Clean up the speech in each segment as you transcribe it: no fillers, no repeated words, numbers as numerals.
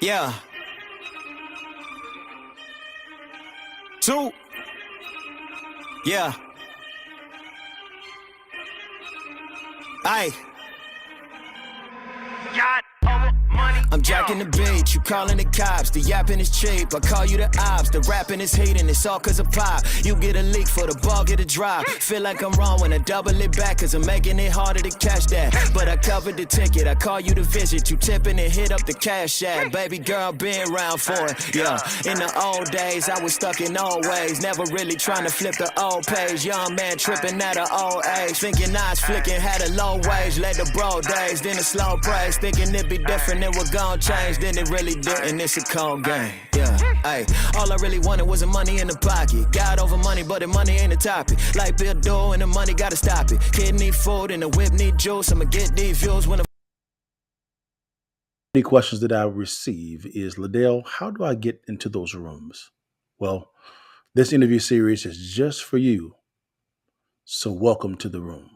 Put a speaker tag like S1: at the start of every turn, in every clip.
S1: Yeah. 2. Yeah. Aye. I'm jacking the beat, you calling the cops. The yapping is cheap, I call you the ops. The rapping is heating, it's all cause of pop. You get a leak for the ball, get a drop. Feel like I'm wrong when I double it back, cause I'm making it harder to catch that. But I covered the ticket, I call you to visit. You tipping and hit up the cash app. Baby girl, been around for it, yeah. In the old days, I was stuck in old ways. Never really trying to flip the old page. Young man tripping at an old age. Thinking I was flicking, had a low wage. Led the bro days, then a slow praise. Thinking it'd be different, it would gon' change, then it really didn't. It's a cold game, yeah. Ay, all I really wanted was the money in the pocket. Got over money, but the money ain't the topic. Like Bill Doe and the money gotta stop it. Kid need food and the whip need juice. I'ma get these views when
S2: The questions that I receive is, LaDale, how do I get into those rooms? Well, this interview series is just for you. So welcome to the room.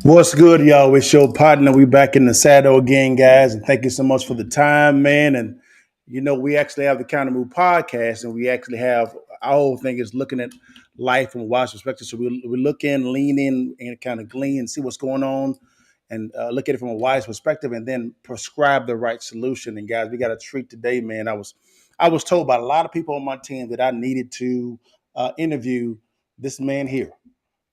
S2: What's good, y'all? It's your partner. We back in the saddle again, guys. And thank you so much for the time, man. And, we actually have the Countermove podcast, and we actually have our whole thing is looking at life from a wide perspective. So we look in, lean in, and kind of glean, see what's going on, and look at it from a wise perspective, and then prescribe the right solution. And guys, we got a treat today, man. I was told by a lot of people on my team that I needed to interview this man here.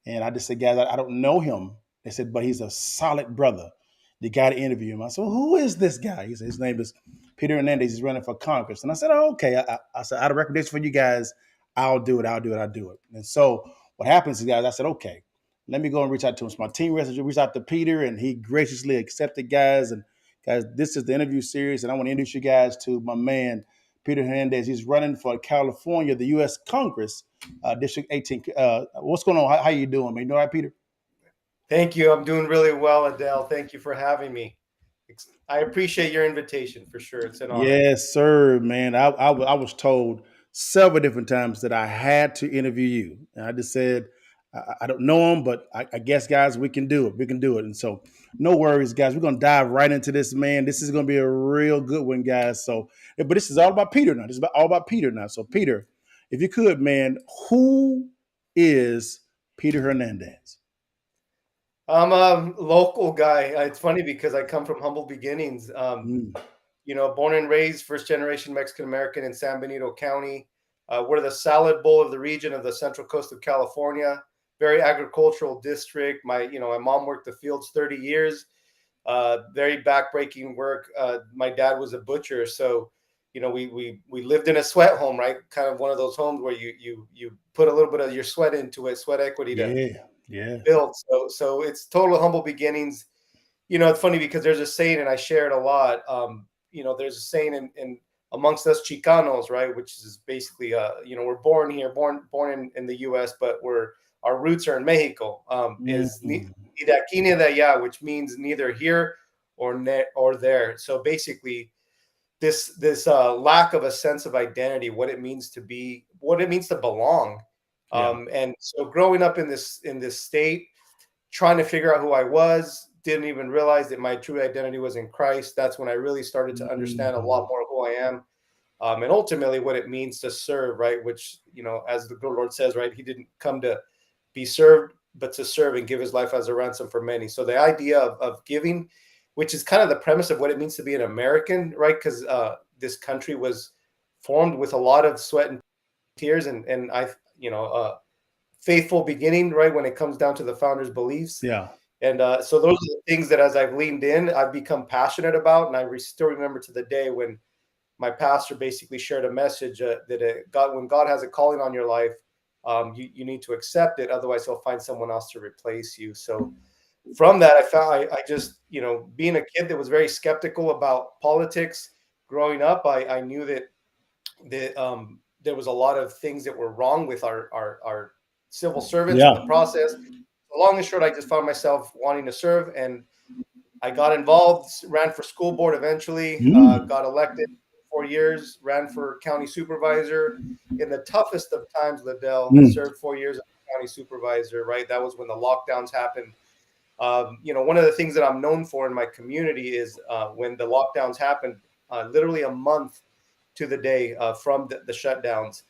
S2: And I just said, guys, I don't know him. They said, but he's a solid brother. You got to interview him. I said, well, who is this guy? He said, his name is Peter Hernandez. He's running for Congress. And I said, oh, okay. I said, out of recommendation for you guys, I'll do it. And so what happens is, guys, I said, okay, let me go and reach out to him. So my team reached out to Peter, and he graciously accepted, guys. And guys, this is the interview series, and I want to introduce you guys to my man, Peter Hernandez. He's running for California, the U.S. Congress, District 18. What's going on? How you doing, man? You know right, Peter?
S3: Thank you. I'm doing really well, LaDale. Thank you for having me. I appreciate your invitation for sure. It's an honor.
S2: Yes, sir, man. I was told several different times that I had to interview you. And I just said, I don't know him, but I guess, guys, we can do it. We can do it. And so no worries, guys. We're going to dive right into this, man. This is going to be a real good one, guys. So, but this is all about Peter now. This is all about Peter now. So, Peter, if you could, man, who is Peter Hernandez?
S3: I'm a local guy. It's funny because I come from humble beginnings. Born and raised, first generation Mexican American in San Benito County. We're the salad bowl of the region of the Central Coast of California. Very agricultural district. My mom worked the fields 30 years. Very backbreaking work. My dad was a butcher, so we lived in a sweat home, right? Kind of one of those homes where you put a little bit of your sweat into it, sweat equity to build. So it's total humble beginnings. It's funny because there's a saying, and I share it a lot. There's a saying in amongst us Chicanos, right, which is basically we're born here, born in the U.S., but our roots are in Mexico. Is ni de aquí ni de allá, which means neither here or there. So basically, this lack of a sense of identity, what it means to belong. And so growing up in this state, trying to figure out who I was, didn't even realize that my true identity was in Christ. That's when I really started to understand a lot more who I am. And ultimately what it means to serve, right? Which, as the good Lord says, right, he didn't come to be served, but to serve and give his life as a ransom for many. So the idea of giving, which is kind of the premise of what it means to be an American, right? Because this country was formed with a lot of sweat and tears and faithful beginning, right? When it comes down to the founders' beliefs.
S2: Yeah.
S3: And so those are the things that as I've leaned in, I've become passionate about. And I still remember to the day when my pastor basically shared a message that when God has a calling on your life, you need to accept it. Otherwise, he'll find someone else to replace you. So from that, I found I just, being a kid that was very skeptical about politics growing up, I knew that there was a lot of things that were wrong with our civil servants in the
S2: Yeah.
S3: process. Long and short, I just found myself wanting to serve, and I got involved, ran for school board eventually,
S2: Mm.
S3: got elected 4 years, ran for county supervisor. In the toughest of times, LaDale
S2: Mm.
S3: served 4 years as county supervisor, right? That was when the lockdowns happened. One of the things that I'm known for in my community is when the lockdowns happened, literally a month to the day from the shutdowns.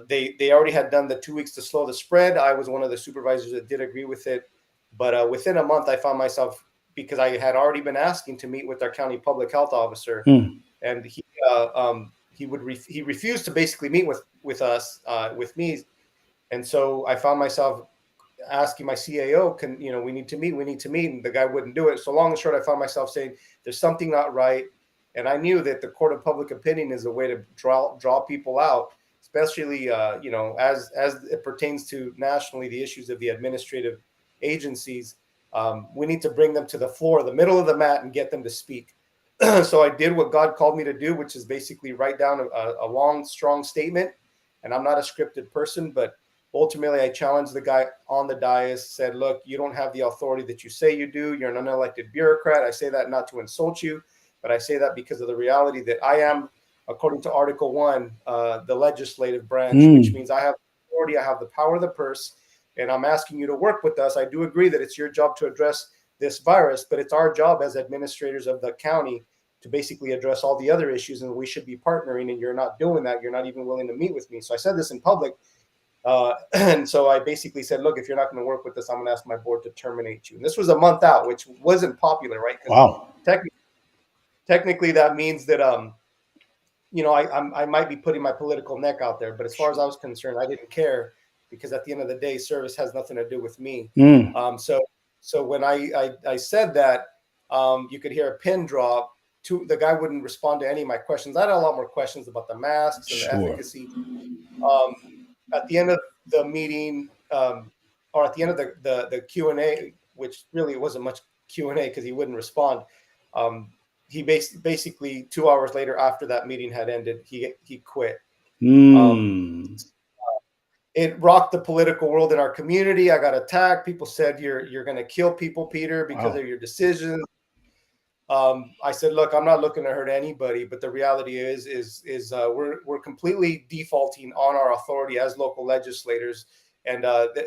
S3: They already had done the 2 weeks to slow the spread. I was one of the supervisors that did agree with it, but within a month, I found myself, because I had already been asking to meet with our county public health officer,
S2: Mm.
S3: and he refused to basically meet with us with me, and so I found myself asking my CAO, we need to meet, and the guy wouldn't do it. So long and short, I found myself saying, there's something not right. And I knew that the court of public opinion is a way to draw people out, especially, as it pertains to nationally, the issues of the administrative agencies. We need to bring them to the floor, the middle of the mat, and get them to speak. So I did what God called me to do, which is basically write down a long, strong statement. And I'm not a scripted person, but ultimately, I challenged the guy on the dais, said, look, you don't have the authority that you say you do. You're an unelected bureaucrat. I say that not to insult you, but I say that because of the reality that I am, according to Article 1, the legislative branch, which
S2: Mm.
S3: means I have authority, I have the power of the purse, and I'm asking you to work with us. I do agree that it's your job to address this virus, but it's our job as administrators of the county to basically address all the other issues, and we should be partnering, and you're not doing that. You're not even willing to meet with me. So I said this in public. And so I basically said, look, if you're not going to work with us, I'm going to ask my board to terminate you. And this was a month out, which wasn't popular, right? Because
S2: Wow.
S3: technically that means that, I might be putting my political neck out there. But as far as I was concerned, I didn't care, because at the end of the day, service has nothing to do with me.
S2: Mm.
S3: So when I said that, you could hear a pin drop. The guy wouldn't respond to any of my questions. I had a lot more questions about the masks and the
S2: Sure.
S3: efficacy. At the end of the meeting, or at the end of the Q&A, which really wasn't much Q&A because he wouldn't respond. He basically 2 hours later, after that meeting had ended, he quit.
S2: Mm.
S3: It rocked the political world in our community. I got attacked. People said, you're going to kill people, Peter, because
S2: Wow.
S3: of your decisions. I said, look, I'm not looking to hurt anybody, but the reality is we're completely defaulting on our authority as local legislators, and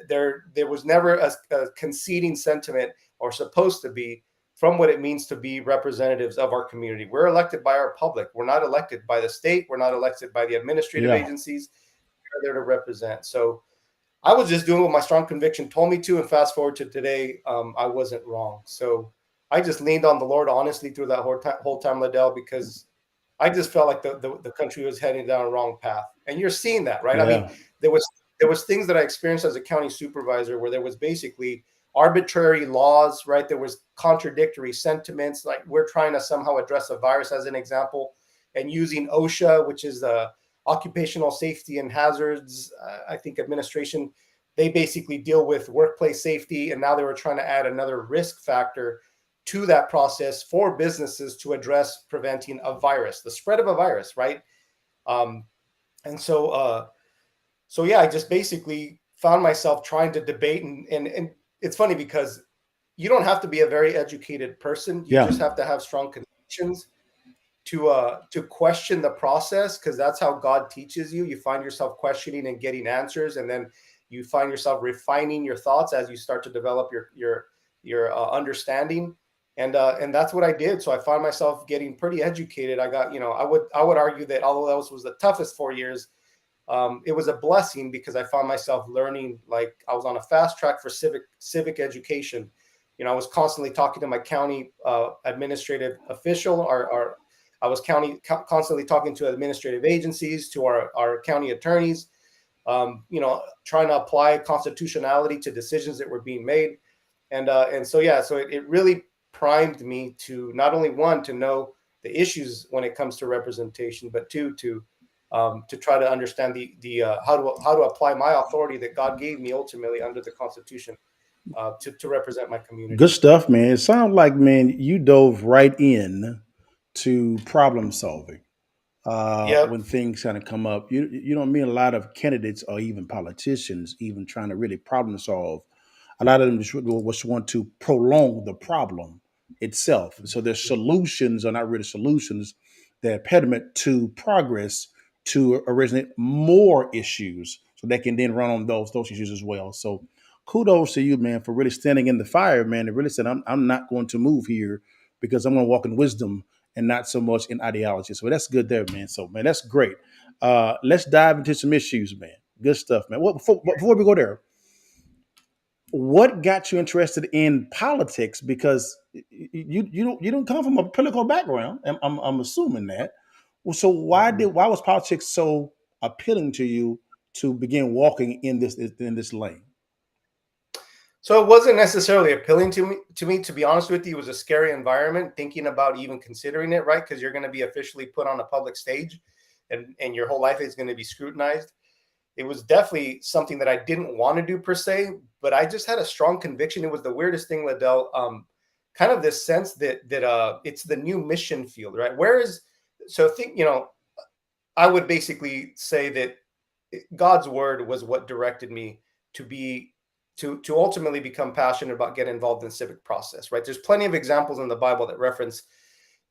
S3: there was never a conceding sentiment, or supposed to be, from what it means to be representatives of our community. We're elected by our public. We're not elected by the state. We're not elected by the administrative
S2: Yeah.
S3: agencies. We're there to represent. So I was just doing what my strong conviction told me to, and fast forward to today, I wasn't wrong. So I just leaned on the Lord honestly through that whole time, LaDale, because I just felt like the country was heading down a wrong path. And you're seeing that, right? I mean,
S2: Yeah.
S3: there was things that I experienced as a county supervisor where there was basically arbitrary laws, right? There was contradictory sentiments, like we're trying to somehow address a virus, as an example, and using OSHA, which is the Occupational Safety and Hazards, I think, administration. They basically deal with workplace safety, and now they were trying to add another risk factor to that process for businesses to address preventing a virus, the spread of a virus, right? Um, and so yeah, I just basically found myself trying to debate, and it's funny because you don't have to be a very educated person. You
S2: Yeah.
S3: just have to have strong convictions to question the process, because that's how God teaches you. You find yourself questioning and getting answers, and then you find yourself refining your thoughts as you start to develop your understanding, and that's what I did. So I found myself getting pretty educated. I got, I would argue that although that was the toughest 4 years, it was a blessing, because I found myself learning. Like, I was on a fast track for civic education. I was constantly talking to my county administrative official, or I was constantly talking to administrative agencies, to our county attorneys, trying to apply constitutionality to decisions that were being made. And so, yeah, so it really primed me to not only, one, to know the issues when it comes to representation, but two, to try to understand the how to apply my authority that God gave me ultimately under the Constitution, to represent my
S2: Good
S3: community.
S2: stuff, man. It sounds like, man, you dove right in to problem solving.
S3: Yep.
S2: when things kind of come up. You don't mean a lot of candidates or even politicians even trying to really problem solve. A lot of them just want to prolong the problem itself. So their solutions are not really solutions. They're impediment to progress to originate more issues so they can then run on those issues as well. So kudos to you, man, for really standing in the fire, man, and really said, I'm not going to move here because I'm going to walk in wisdom and not so much in ideology. So that's good there, man. So, man, that's great. Let's dive into some issues, man. Good stuff, man. Well, before we go there, what got you interested in politics? Because you don't come from a political background. I'm assuming that. Well, so why was politics so appealing to you to begin walking in this lane?
S3: So it wasn't necessarily appealing to me, to be honest with you. It was a scary environment thinking about even considering it, right? Because you're going to be officially put on a public stage and your whole life is going to be scrutinized. It was definitely something that I didn't want to do per se, but I just had a strong conviction. It was the weirdest thing, LaDale. Kind of this sense that it's the new mission field, right? So think, I would basically say that God's word was what directed me to be to ultimately become passionate about getting involved in the civic process, right? There's plenty of examples in the Bible that reference,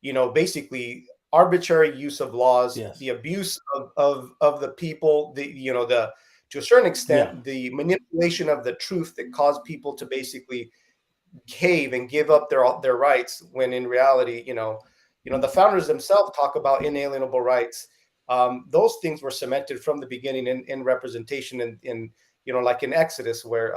S3: basically arbitrary use of laws,
S2: Yes.
S3: the abuse of the people, the to a certain extent, the manipulation of the truth that caused people to basically cave and give up their rights when in reality, the founders themselves talk about inalienable rights. Those things were cemented from the beginning in representation in like in Exodus, where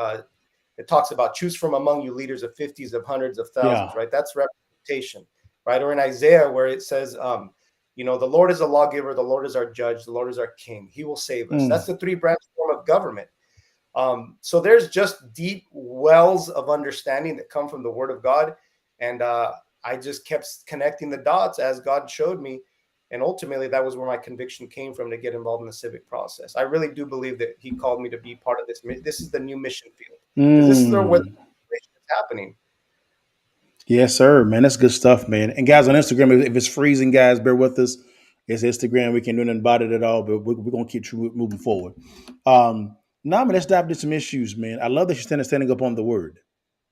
S3: it talks about choose from among you leaders of 50s, of hundreds, of thousands, right? That's representation, right? Or in Isaiah, where it says, the Lord is a lawgiver, the Lord is our judge, the Lord is our king. He will save us. That's the three-branch form of government. So there's just deep wells of understanding that come from the Word of God, and I just kept connecting the dots as God showed me. And ultimately, that was where my conviction came from to get involved in the civic process. I really do believe that He called me to be part of this. This is the new mission field, because this is where the transformation is happening.
S2: Yes, sir, man. That's good stuff, man. And guys on Instagram, if it's freezing, guys, bear with us. It's Instagram. We can't do nothing about it at all, but we're going to keep moving forward. Now, man, let's dive into some issues, man. I love that you're standing up on the word,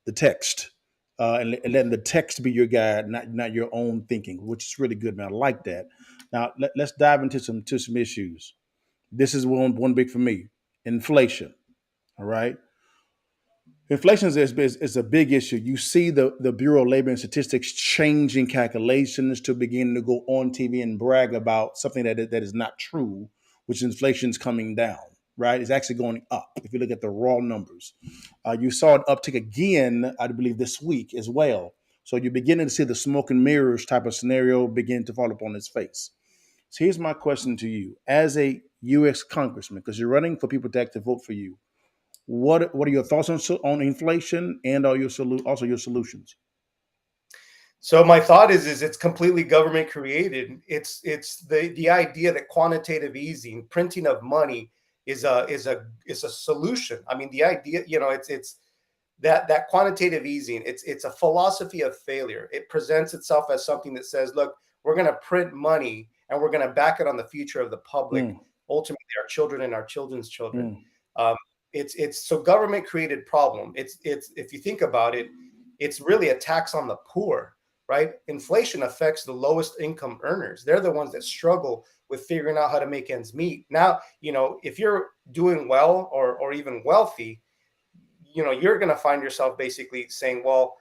S2: the text, and letting the text be your guide, not your own thinking, which is really good, man. I like that. Now, let's dive into some issues. This is one big for me, inflation. All right. Inflation is a big issue. You see the Bureau of Labor and Statistics changing calculations to begin to go on TV and brag about something that is not true, which inflation is coming down, right? It's actually going up if you look at the raw numbers. You saw an uptick again, I believe, this week as well. So you're beginning to see the smoke and mirrors type of scenario begin to fall upon its face. So here's my question to you. As a U.S. congressman, because you're running for people to actually vote for you, what are your thoughts on inflation and are your also your solutions?
S3: So my thought is it's completely government created. It's the idea that quantitative easing, printing of money, is a solution. I mean, the idea, it's that quantitative easing. It's a philosophy of failure. It presents itself as something that says, look, we're going to print money and we're going to back it on the future of the public, ultimately our children and our children's children. It's so government created problem. It's if you think about it, it's really a tax on the poor, right? Inflation affects the lowest income earners. They're the ones that struggle with figuring out how to make ends meet. Now, if you're doing well or even wealthy, you're going to find yourself basically saying, well,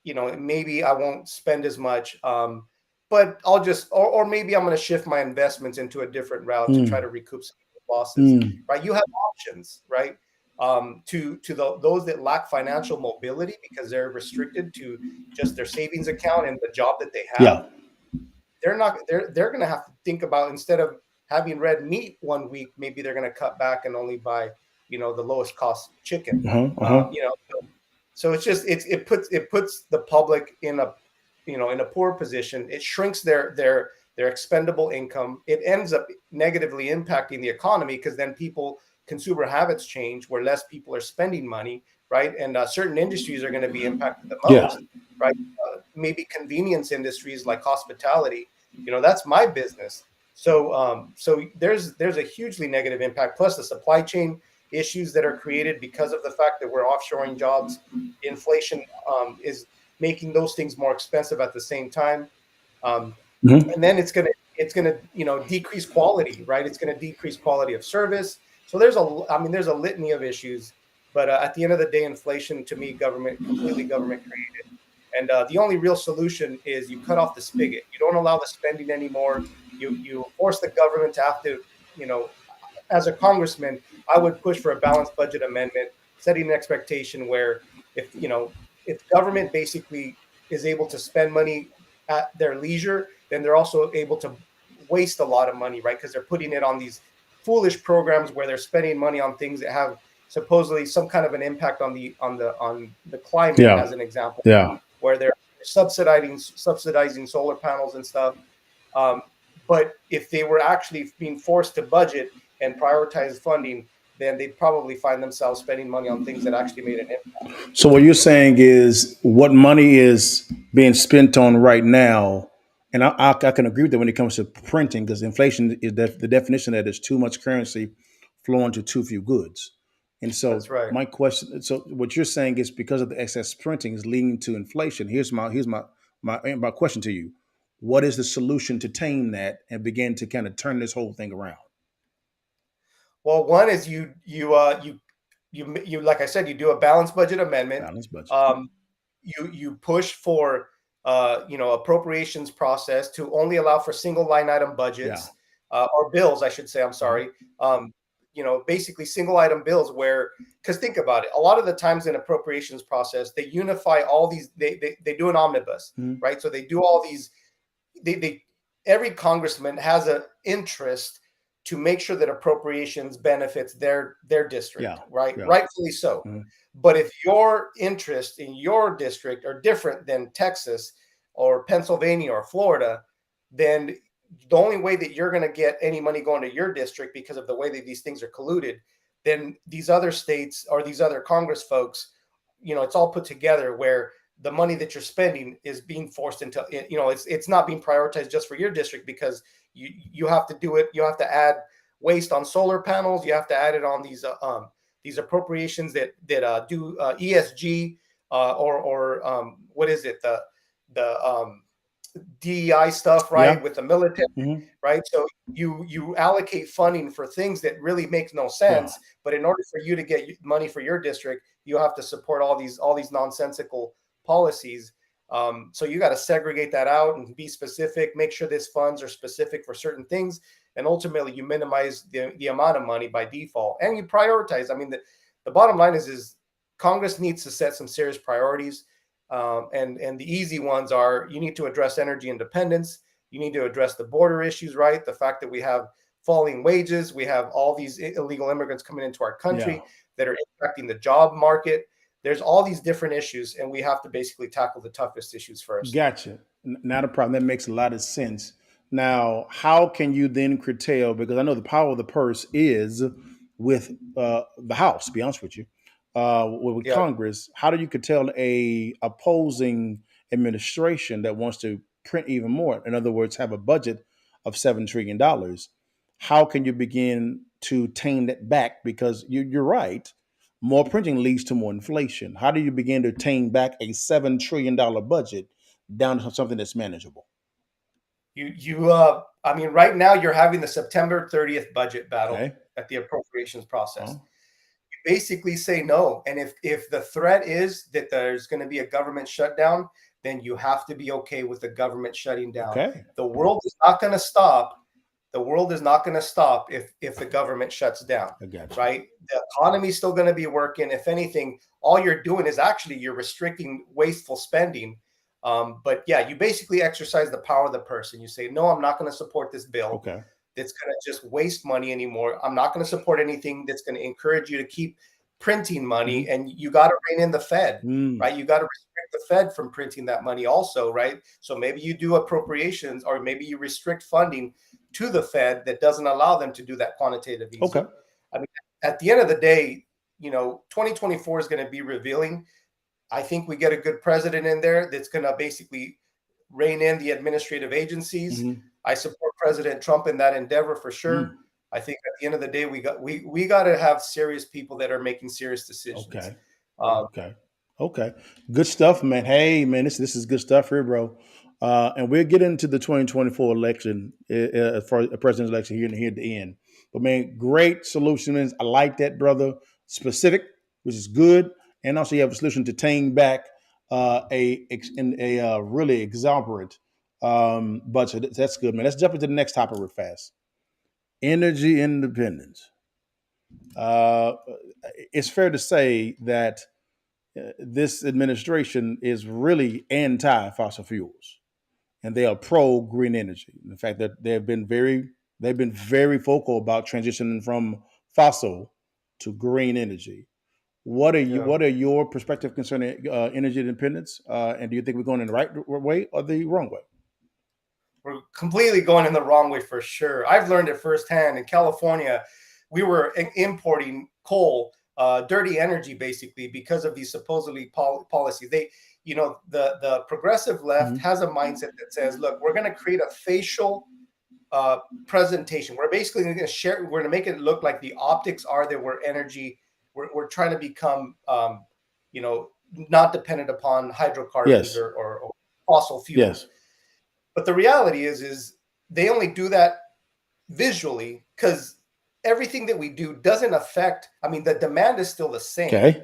S3: maybe I won't spend as much, but I'll just, or maybe I'm going to shift my investments into a different route to try to recoup some losses, right? You have options, right? To those that lack financial mobility because they're restricted to just their savings account and the job that they have, they're going to have to think about, instead of having red meat one week, maybe they're going to cut back and only buy, the lowest cost chicken. So it's just it puts the public in a poor position. It shrinks their expendable income. It ends up negatively impacting the economy because then consumer habits change where less people are spending money, right? And certain industries are going to be impacted the most, right? Maybe convenience industries like hospitality, that's my business. So there's a hugely negative impact, plus the supply chain issues that are created because of the fact that we're offshoring jobs. Inflation is making those things more expensive at the same time. And then it's gonna decrease quality, right? It's gonna decrease quality of service. So there's a litany of issues, but at the end of the day, inflation to me, completely government created. And the only real solution is you cut off the spigot. You don't allow the spending anymore. You force the government to have to, as a congressman, I would push for a balanced budget amendment, setting an expectation where if government basically is able to spend money at their leisure, then they're also able to waste a lot of money, right? Because they're putting it on these foolish programs where they're spending money on things that have supposedly some kind of an impact on the climate, as an example, where they're subsidizing solar panels and stuff. But if they were actually being forced to budget and prioritize funding, then they'd probably find themselves spending money on things that actually made an impact.
S2: So what you're saying is what money is being spent on right now, and I can agree with that when it comes to printing, because inflation is the definition of that is too much currency flowing to too few goods. And so
S3: That's right.
S2: my question, so what you're saying is because of the excess printing is leading to inflation. Here's my question to you. What is the solution to tame that and begin to kind of turn this whole thing around?
S3: Well, one is you like I said, you do a balanced budget amendment.
S2: Balanced budget.
S3: You push for appropriations process to only allow for single line item budgets, or bills, I should say. I'm sorry. Basically single item bills because think about it, a lot of the times in appropriations process, they unify all these, they do an omnibus, right? So they do all these, every congressman has an interest to make sure that appropriations benefits their district, right? Yeah. Rightfully so. But if your interests in your district are different than Texas or Pennsylvania or Florida, then the only way that you're going to get any money going to your district, because of the way that these things are colluded, then these other states or these other Congress folks, it's all put together where the money that you're spending is being forced into, it's not being prioritized just for your district, because you have to do it. You have to add waste on solar panels. You have to add it on these appropriations that do ESG or what is it, the DEI stuff, right? With the military, right? So you allocate funding for things that really make no sense. But in order for you to get money for your district, you have to support all these nonsensical policies. So you got to segregate that out and be specific, make sure these funds are specific for certain things. And ultimately you minimize the amount of money by default, and you prioritize. I mean, the bottom line is Congress needs to set some serious priorities. And the easy ones are, you need to address energy independence. You need to address the border issues, right? The fact that we have falling wages, we have all these illegal immigrants coming into our country that are impacting the job market. There's all these different issues, and we have to basically tackle the toughest issues first.
S2: Gotcha. Not a problem. That makes a lot of sense. Now, how can you then curtail, because I know the power of the purse is with the House, to be honest with you, with Congress. How do you curtail a opposing administration that wants to print even more? In other words, have a budget of $7 trillion. How can you begin to tame that back? Because you're right. More printing leads to more inflation. How do you begin to tame back a $7 trillion budget down to something that's manageable?
S3: I mean, right now you're having the September 30th budget battle at the appropriations process. You basically say no. And if the threat is that there's going to be a government shutdown, then you have to be okay with the government shutting down. The world is not going to stop. The world is not going to stop if the government shuts down, right? The economy is still going to be working. If anything, all you're doing is you're restricting wasteful spending. But yeah, you basically exercise the power of the purse, and you say, no, I'm not going to support this bill that's going to just waste money anymore. I'm not going to support anything that's going to encourage you to keep printing money. And you got to rein in the Fed, right? You got to restrict the Fed from printing that money also, right? So maybe you do appropriations, or maybe you restrict funding to the Fed that doesn't allow them to do that quantitative easing. I mean, at the end of the day, 2024 is going to be revealing. I think we get a good president in there that's going to basically rein in the administrative agencies. I support President Trump in that endeavor for sure. I think at the end of the day, we got to have serious people that are making serious decisions.
S2: Okay. Good stuff, man. Hey, man, this is good stuff here, bro. And we'll get into the 2024 election for the president's election here at the end. But man, great solutions. I like that, brother. Specific, which is good, and also you have a solution to tame back a really exuberant budget. That's good, man. Let's jump into the next topic real fast. Energy independence. It's fair to say that this administration is really anti-fossil fuels, and they are pro green energy. In fact, that they've been very vocal about transitioning from fossil to green energy. What are your perspective concerning energy independence? And do you think we're going in the right way or the wrong way?
S3: We're completely going in the wrong way for sure. I've learned it firsthand. In California, we were importing coal, dirty energy, basically, because of these supposedly policies. The progressive left has a mindset that says, look, we're going to create a facial presentation. We're basically going to share. We're going to make it look like the optics are that we're energy. We're trying to become, not dependent upon hydrocarbons or fossil fuels.
S2: Yes.
S3: But the reality is they only do that visually because everything that we do doesn't affect. I mean, the demand is still the same.
S2: Okay.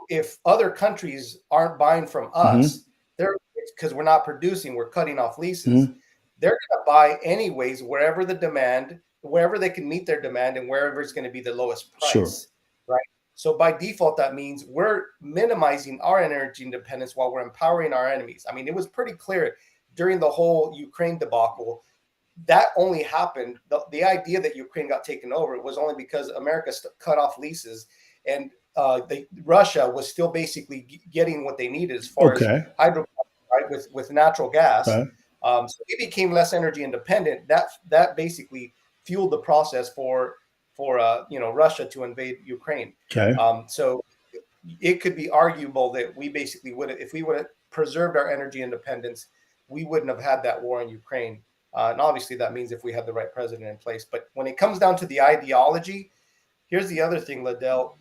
S3: If other countries aren't buying from us, they're because we're not producing, we're cutting off leases. They're going to buy anyways wherever the demand, wherever they can meet their demand, and wherever it's going to be the lowest price. Right. So by default, that means we're minimizing our energy independence while we're empowering our enemies. I mean, it was pretty clear during the whole Ukraine debacle. That only happened. The idea that Ukraine got taken over was only because America cut off leases, and Russia was still basically getting what they needed as far as hydrocarbons, right, with natural gas. So it became less energy independent. That basically fueled the process for Russia to invade Ukraine. So it could be arguable that we basically would, if we would have preserved our energy independence, we wouldn't have had that war in Ukraine. And obviously that means if we had the right president in place. But when it comes down to the ideology, here's the other thing, LaDale.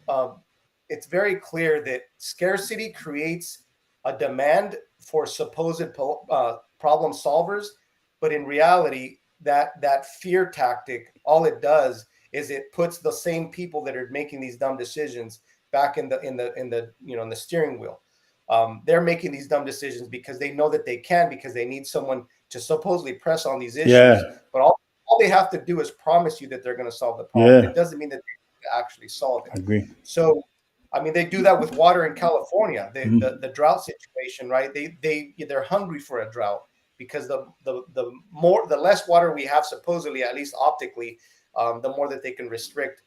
S3: It's very clear that scarcity creates a demand for supposed problem solvers. But in reality, that fear tactic, all it does is it puts the same people that are making these dumb decisions back in the steering wheel. They're making these dumb decisions because they know that they can, because they need someone to supposedly press on these issues. But all they have to do is promise you that they're going to solve the problem. It doesn't mean that they actually solve it.
S2: I agree.
S3: So, I mean, they do that with water in California. The drought situation, right? They're hungry for a drought because the less water we have, supposedly, at least optically, the more that they can restrict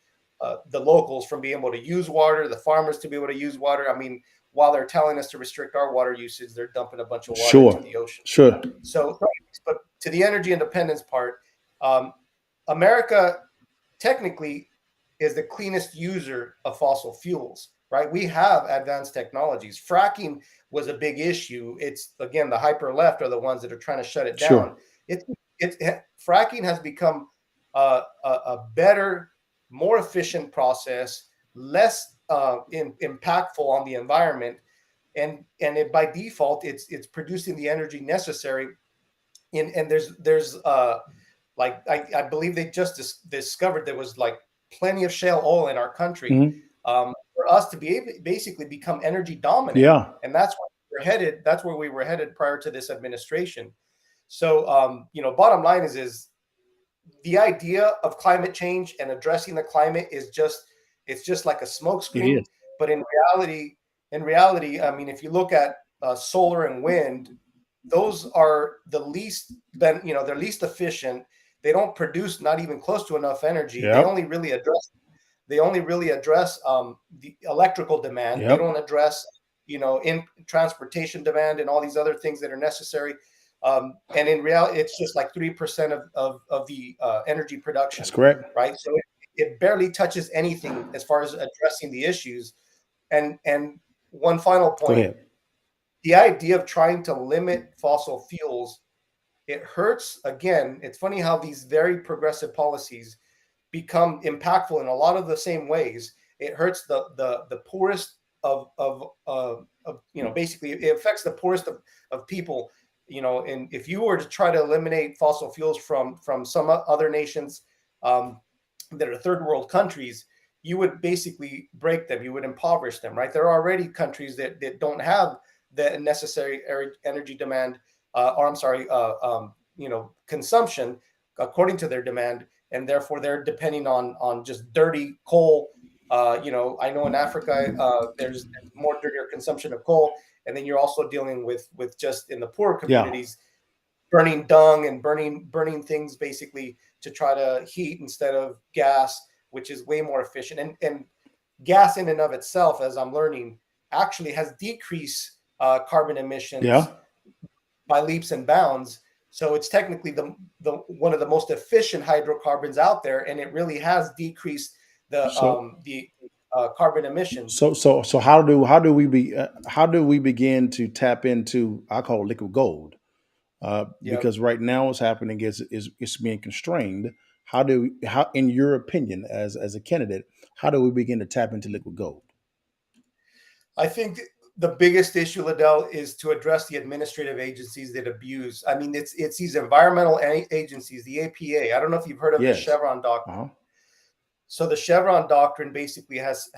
S3: the locals from being able to use water, the farmers to be able to use water. I mean, while they're telling us to restrict our water usage, they're dumping a bunch of water into the ocean. So, but to the energy independence part, America technically is the cleanest user of fossil fuels, right? We have advanced technologies. Fracking was a big issue. It's, again, the hyper left are the ones that are trying to shut it down. Fracking has become a better, more efficient process, less impactful on the environment, and by default it's producing the energy necessary. And there's I believe they just discovered there was like plenty of shale oil in our country for us to basically become energy dominant. And that's where we're headed. That's where we were headed prior to this administration. So bottom line is the idea of climate change and addressing the climate is just like a smokescreen. But in reality, I mean, if you look at solar and wind, those are the least, they're least efficient. They don't produce not even close to enough energy. They only really address the electrical demand. They don't address, in transportation demand and all these other things that are necessary. And in reality, it's just like 3% of the energy production.
S2: That's correct.
S3: Right. So it barely touches anything as far as addressing the issues. And one final point, the idea of trying to limit fossil fuels it hurts. Again, it's funny how these very progressive policies become impactful in a lot of the same ways. It hurts the poorest of basically it affects the poorest of people. And if you were to try to eliminate fossil fuels from some other nations um, that are third world countries, you would basically break them. You would impoverish them, right? There are already countries that don't have the necessary energy demand, or I'm sorry, consumption according to their demand, and therefore they're depending on just dirty coal. I know in Africa there's more dirtier consumption of coal, and then you're also dealing with just in the poorer
S2: Yeah.
S3: communities burning dung and burning things basically to try to heat instead of gas, which is way more efficient. And gas in and of itself, as I'm learning, actually has decreased carbon emissions
S2: Yeah.
S3: by leaps and bounds. So it's technically the one of the most efficient hydrocarbons out there, and it really has decreased
S2: So
S3: the carbon emissions.
S2: so how do we begin to tap into, I call, liquid gold?
S3: Yep.
S2: Because right now what's happening is it's being constrained. How in your opinion, as a candidate, how do we begin to tap into liquid gold?
S3: I think the biggest issue, LaDale, is to address the administrative agencies that abuse. I mean, it's these environmental agencies, the APA. I don't know if you've heard of the
S2: Yes.
S3: Chevron doctrine.
S2: Uh-huh.
S3: So the Chevron doctrine basically has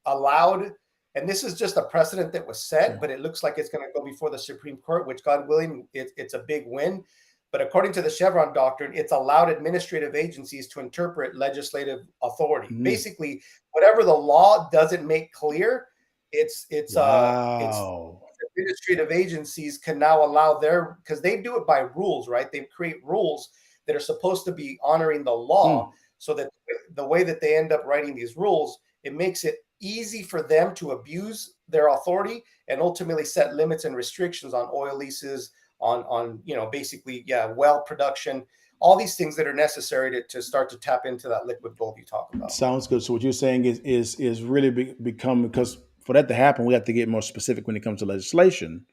S3: allowed, and this is just a precedent that was set,
S2: Yeah.
S3: but it looks like it's going to go before the Supreme Court, which, God willing, it's a big win. But according to the Chevron doctrine, it's allowed administrative agencies to interpret legislative authority.
S2: Mm.
S3: Basically, whatever the law doesn't make clear, it's
S2: Wow.
S3: administrative agencies can now allow because they do it by rules, right? They create rules that are supposed to be honoring the law,
S2: Mm.
S3: so that the way that they end up writing these rules, it makes it easy for them to abuse their authority and ultimately set limits and restrictions on oil leases, on basically, well production, all these things that are necessary to start to tap into that liquid gold you talk about.
S2: Sounds good. So what you're saying is really become, because for that to happen, we have to get more specific when it comes to legislation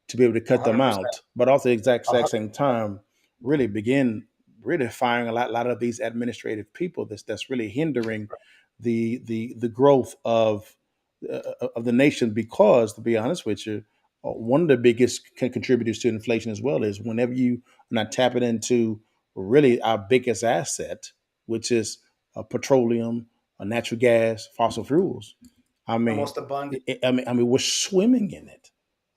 S2: to be able to cut them
S3: 100%.
S2: out, but also at the exact same
S3: 100%.
S2: time, really begin really firing a lot of these administrative people that's really hindering the growth of the nation. Because, to be honest with you, one of the biggest contributors to inflation as well is whenever you are not tapping into really our biggest asset, which is petroleum, natural gas, fossil fuels. I
S3: The
S2: mean,
S3: most abundant.
S2: I mean, we're swimming in it.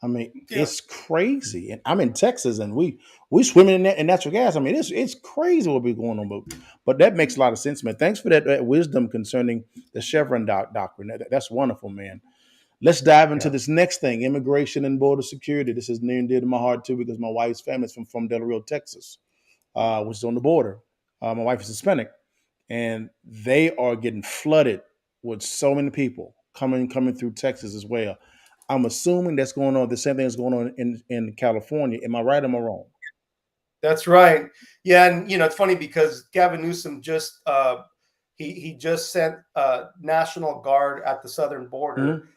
S2: I mean,
S3: Yeah.
S2: it's crazy. And I'm in Texas, and we swimming in natural gas. I mean, it's crazy what be going on. But that makes a lot of sense, man. Thanks for that wisdom concerning the Chevron doctrine. That's wonderful, man. Let's dive into
S3: Yeah.
S2: this next thing: immigration and border security. This is near and dear to my heart too, because my wife's family is from Del Rio, Texas, which is on the border. My wife is Hispanic, and they are getting flooded with so many people coming through Texas as well. I'm assuming that's going on. The same thing is going on in California. Am I right? Or am I wrong?
S3: That's right. Yeah, and it's funny because Gavin Newsom he just sent National Guard at the southern border.
S2: Mhm.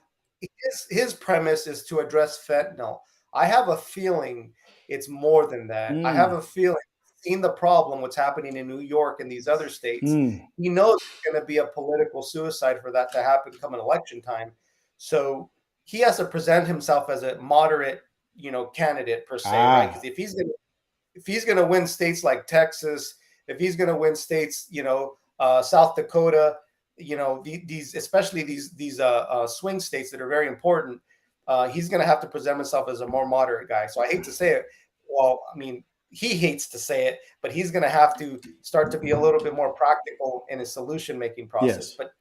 S3: His premise is to address fentanyl. I have a feeling it's more than that. I have
S2: Mm.
S3: a feeling, seeing the problem, what's happening in New York and these other states,
S2: Mm.
S3: he knows it's going to be a political suicide for that to happen come an election time. So he has to present himself as a moderate, candidate per se, right? Because
S2: Ah.
S3: if he's going to win states like Texas, if he's going to win states, South Dakota, these especially these swing states that are very important, he's going to have to present himself as a more moderate guy. So I hate to say it. Well, I mean, he hates to say it, but he's going to have to start to be a little bit more practical in his solution making process.
S2: Yes.
S3: But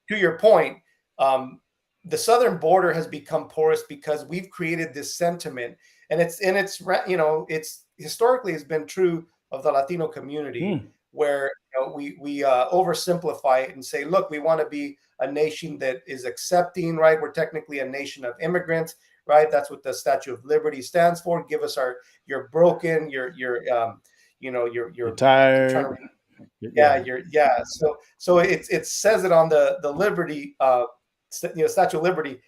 S3: to your point, um, the southern border has become porous because we've created this sentiment, and it's historically has been true of the Latino community,
S2: Mm.
S3: where we oversimplify it and say, look, we want to be a nation that is accepting, right? We're technically a nation of immigrants, right? That's what the Statue of Liberty stands for. Give us you're broken,
S2: You're
S3: you're I'm trying to
S2: tired.
S3: yeah,
S2: Yeah.
S3: so it says it on the Liberty, Statue of Liberty.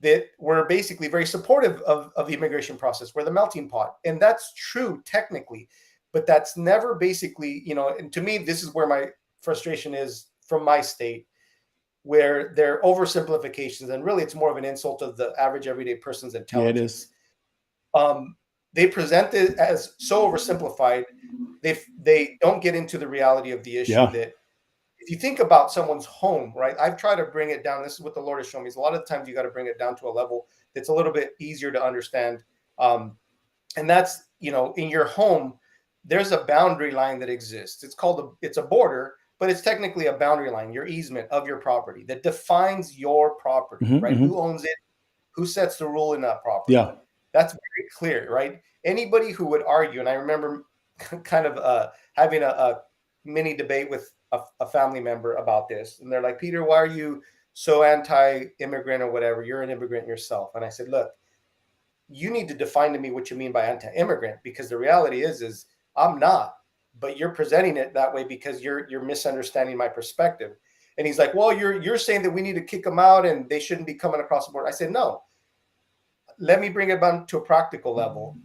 S3: that were basically very supportive of the immigration process. We're the melting pot. And that's true technically, but that's never basically, and to me, this is where my frustration is from my state, where they're oversimplifications, and really it's more of an insult of the average everyday person's intelligence. They present it as so oversimplified. They don't get into the reality of the issue that if you think about someone's home, right? I've tried to bring it down. This is what the Lord has shown me. Is a lot of the times you got to bring it down to a level that's a little bit easier to understand. And that's, in your home, there's a boundary line that exists. It's a border, but it's technically a boundary line, your easement of your property that defines your property, right? Who owns it? Who sets the rule in that property?
S2: Yeah.
S3: That's very clear, right? Anybody who would argue, and I remember kind of having a mini debate with a family member about this, and they're like, Peter, why are you so anti-immigrant or whatever? You're an immigrant yourself. And I said, look, you need to define to me what you mean by anti-immigrant, because the reality is I'm not, but you're presenting it that way because you're misunderstanding my perspective. And he's like, well, you're saying that we need to kick them out and they shouldn't be coming across the border. I said, no, let me bring it down to a practical level.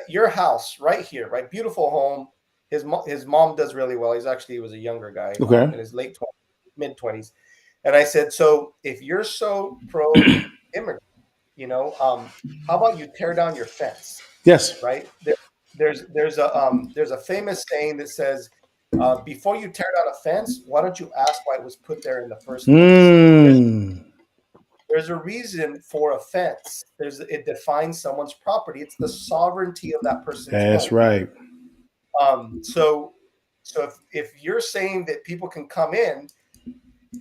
S3: Your house right here, right? Beautiful home. His mom does really well. He was a younger guy, in his late 20s, mid 20s. And I said, so if you're so pro immigrant, how about you tear down your fence?
S2: Yes.
S3: Right. There's a famous saying that says, before you tear down a fence, why don't you ask why it was put there in the first place? There's a reason for a fence. It defines someone's property. It's the sovereignty of that person's
S2: That's
S3: home.
S2: right.
S3: So if you're saying that people can come in,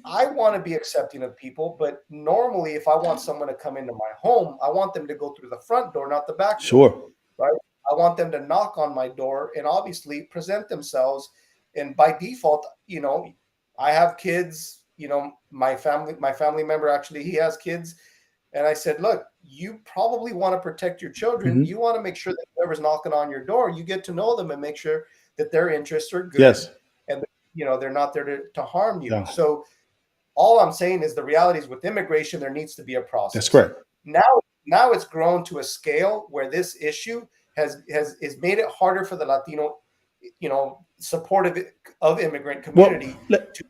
S3: I want to be accepting of people, but normally if I want someone to come into my home, I want them to go through the front door, not the back door.
S2: Sure.
S3: Right? I want them to knock on my door and obviously present themselves. And by default, I have kids, my family member, actually, he has kids. And I said, look, you probably want to protect your children. You want to make sure that whoever's knocking on your door, you get to know them and make sure that their interests are good.
S2: Yes.
S3: And, they're not there to harm you.
S2: Yeah.
S3: So all I'm saying is the reality is with immigration, there needs to be a process.
S2: That's correct.
S3: Now it's grown to a scale where this issue has made it harder for the Latino, supportive of immigrant community to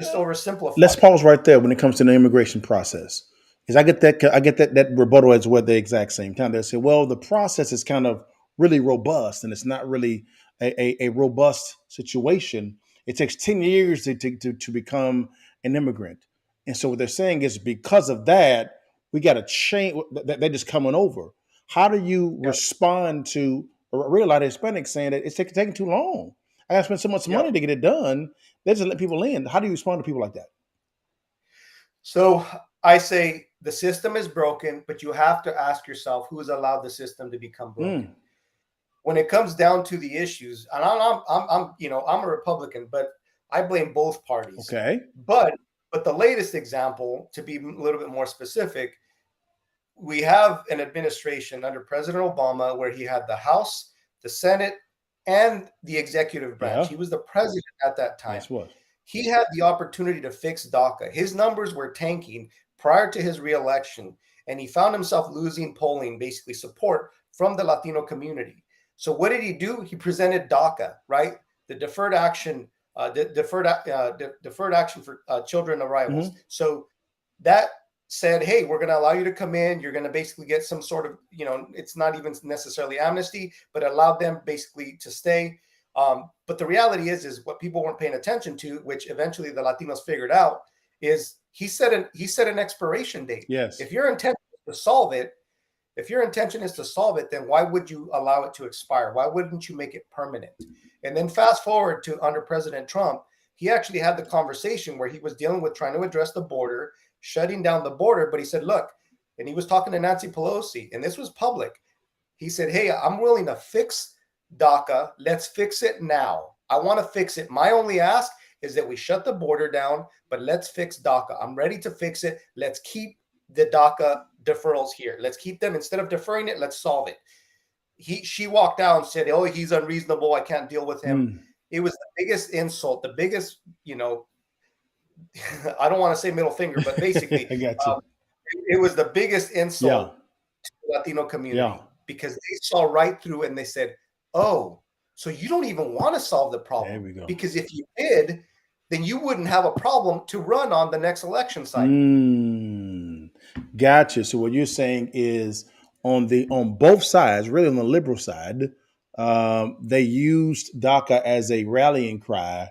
S3: just oversimplify.
S2: Let's pause right there when it comes to the immigration process. Because I get that rebuttal as well at the exact same time. They say, well, the process is kind of really robust and it's not really a robust situation. It takes 10 years to become an immigrant. And so what they're saying is because of that, we got to change. They're just coming over. How do you respond to a real lot of Hispanics saying that it's taking too long? I got to spend so much money to get it done. They just let people in. How do you respond to people like that?
S3: So I say the system is broken, but you have to ask yourself who's allowed the system to become broken. When it comes down to the issues, and I'm a Republican, but I blame both parties.
S2: Okay.
S3: But the latest example, to be a little bit more specific, we have an administration under President Obama where he had the House, the Senate, and the executive branch.
S2: Yeah.
S3: He was the president at that time.
S2: That's what.
S3: He had the opportunity to fix DACA. His numbers were tanking prior to his reelection, and he found himself losing polling, basically support from the Latino community. So what did he do? He presented DACA, right? The deferred action, deferred action for children arrivals. So that said, hey, we're going to allow you to come in. You're going to basically get some sort of, it's not even necessarily amnesty, but allowed them basically to stay. But the reality is what people weren't paying attention to, which eventually the Latinos figured out, is he set an expiration date.
S2: Yes.
S3: If your intention is to solve it, then why would you allow it to expire? Why wouldn't you make it permanent? And then fast forward to under President Trump, he actually had the conversation where he was dealing with trying to address the border, shutting down the border. But he said, look, and he was talking to Nancy Pelosi, and this was public. He said, hey, I'm willing to fix DACA. Let's fix it now. I want to fix it. My only ask is that we shut the border down, but let's fix DACA. I'm ready to fix it. Let's keep the DACA deferrals here. Let's keep them. Instead of deferring it, let's solve it. She walked out and said, oh, he's unreasonable. I can't deal with him. It was the biggest insult, the biggest, I don't want to say middle finger, but basically,
S2: I got you.
S3: It was the biggest
S2: Yeah.
S3: insult to the Latino
S2: Yeah.
S3: community because they saw right through it and they said, "Oh, so you don't even want to solve the
S2: There
S3: problem
S2: we go.
S3: because if you did, then you wouldn't have a problem to run on the next election cycle."
S2: Gotcha. So what you're saying is on both sides, really on the liberal side, they used DACA as a rallying cry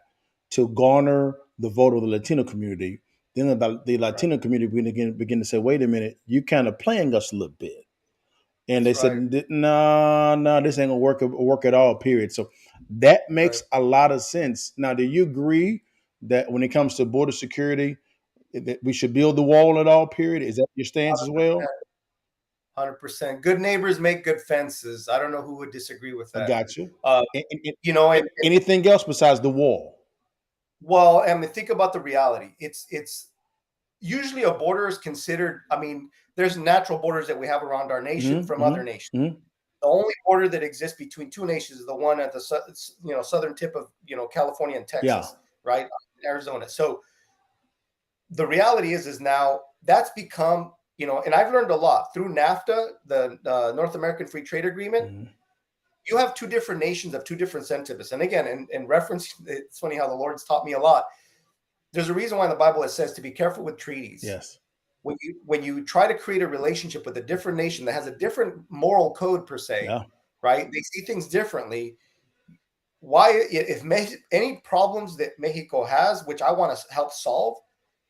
S2: to garner the vote of the Latino community. Then the
S3: Right.
S2: Latino community begin to say, "Wait a minute, you kind of playing us a little bit." And
S3: That's
S2: they
S3: right.
S2: said, "No, no, this ain't gonna work at all." Period. So that
S3: Right.
S2: makes a lot of sense. Now, do you agree that when it comes to border security, that we should build the wall at all? Period. Is that your stance as well?
S3: 100%. Good neighbors make good fences. I don't know who would disagree with
S2: I
S3: that.
S2: got you.
S3: Uh, you know, and
S2: Anything else besides the wall?
S3: well, I mean, think about the reality. It's usually a border is considered. I mean, there's natural borders that we have around our nation
S2: Hmm.
S3: from other nations.
S2: Hmm.
S3: The only border that exists between two nations is the one at the southern tip of California and
S2: Yeah.
S3: Texas, right? Arizona. So the reality is now that's become, and I've learned a lot through NAFTA, the North American Free Trade Agreement.
S2: Hmm.
S3: You have two different nations of two different sentiments. And again, in reference, it's funny how the Lord's taught me a lot. There's a reason why in the Bible it says to be careful with treaties.
S2: Yes.
S3: When you try to create a relationship with a different nation that has a different moral code per se,
S2: Yeah.
S3: right? They see things differently. Why, if any problems that Mexico has, which I want to help solve,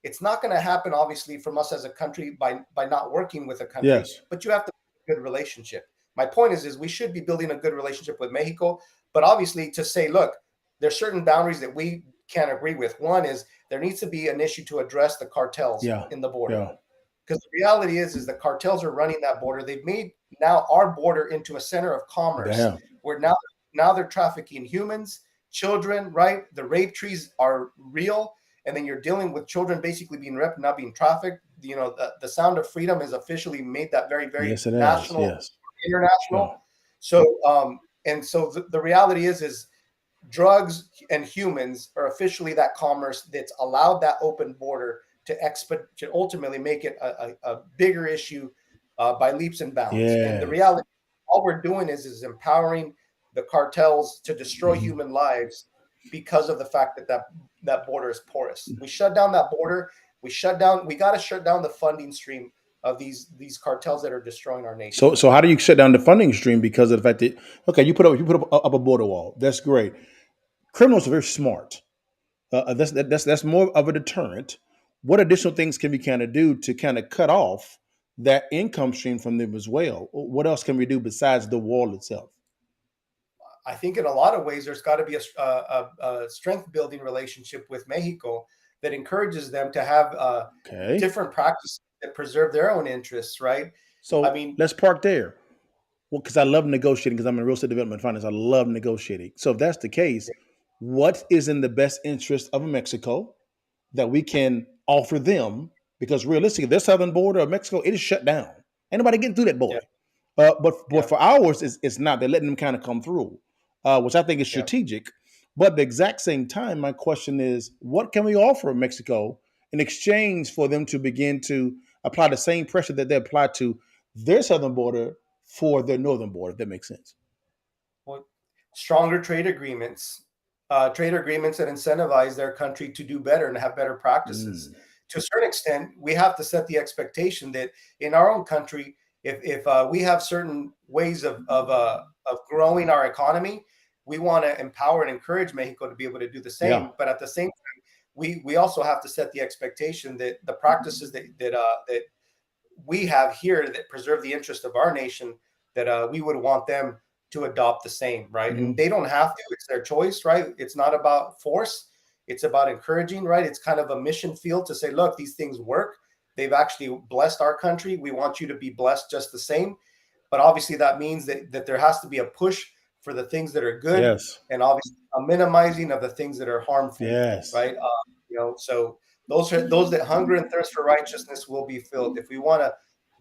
S3: it's not going to happen obviously from us as a country by not working with a country,
S2: Yes.
S3: but you have to build a good relationship. My point is we should be building a good relationship with Mexico, but obviously to say, look, there's certain boundaries that we can't agree with. One is there needs to be an issue to address the cartels
S2: Yeah.
S3: in the border.
S2: Yeah.
S3: Because the reality is the cartels are running that border. They've made now our border into a center of commerce
S2: Damn.
S3: where now they're trafficking humans, children, right? The rape trees are real. And then you're dealing with children basically being raped, not being trafficked. The Sound of Freedom has officially made that very, very
S2: Yes, it is.
S3: national,
S2: Yes.
S3: international.
S2: Yeah.
S3: So the reality is drugs and humans are officially that commerce that's allowed that open border to ultimately make it a bigger issue by leaps and bounds. And the
S2: Yes.
S3: reality, all we're doing is empowering the cartels to destroy
S2: Mhm.
S3: human lives because of the fact that border is porous. We shut down that border. We got to shut down the funding stream of these cartels that are destroying our nation.
S2: So how do you shut down the funding stream because of the fact that, okay, you put up a border wall? That's great. Criminals are very smart. That's more of a deterrent. What additional things can we kind of do to kind of cut off that income stream from them as well? What else can we do besides the wall itself?
S3: I think in a lot of ways, there's got to be a strength building relationship with Mexico that encourages them to have
S2: Okay.
S3: different practices that preserve their own interests, right? I
S2: So
S3: mean,
S2: let's park there. Well, because I love negotiating, because I'm in real estate development finance. I love negotiating. So if that's the case, what is in the best interest of Mexico that we can offer them? Because realistically, their southern border of Mexico, it is shut down. Ain't nobody getting through that
S3: yeah,
S2: boy. But
S3: yeah,
S2: for ours, it's not. They're letting them kind of come through, which I think is
S3: yeah.
S2: strategic. But at the exact same time, my question is, what can we offer Mexico in exchange for them to begin to apply the same pressure that they apply to their southern border for their northern border? If that makes sense.
S3: Well, stronger trade agreements that incentivize their country to do better and have better practices.
S2: Mm,
S3: To a certain extent, we have to set the expectation that in our own country, if we have certain ways of growing our economy, we want to empower and encourage Mexico to be able to do the
S2: yeah.
S3: same. But at the same time, we also have to set the expectation that the practices that we have here that preserve the interest of our nation, that we would want them to adopt the same, right? And
S2: Mhm.
S3: they don't have to, it's their choice, right? It's not about force, it's about encouraging, right? It's kind of a mission field to say, look, these things work. They've actually blessed our country. We want you to be blessed just the same. But obviously that means that there has to be a push for the things that are good,
S2: Yes.
S3: and obviously a minimizing of the things that are harmful,
S2: Yes.
S3: right? So those that hunger and thirst for righteousness will be filled. If we want to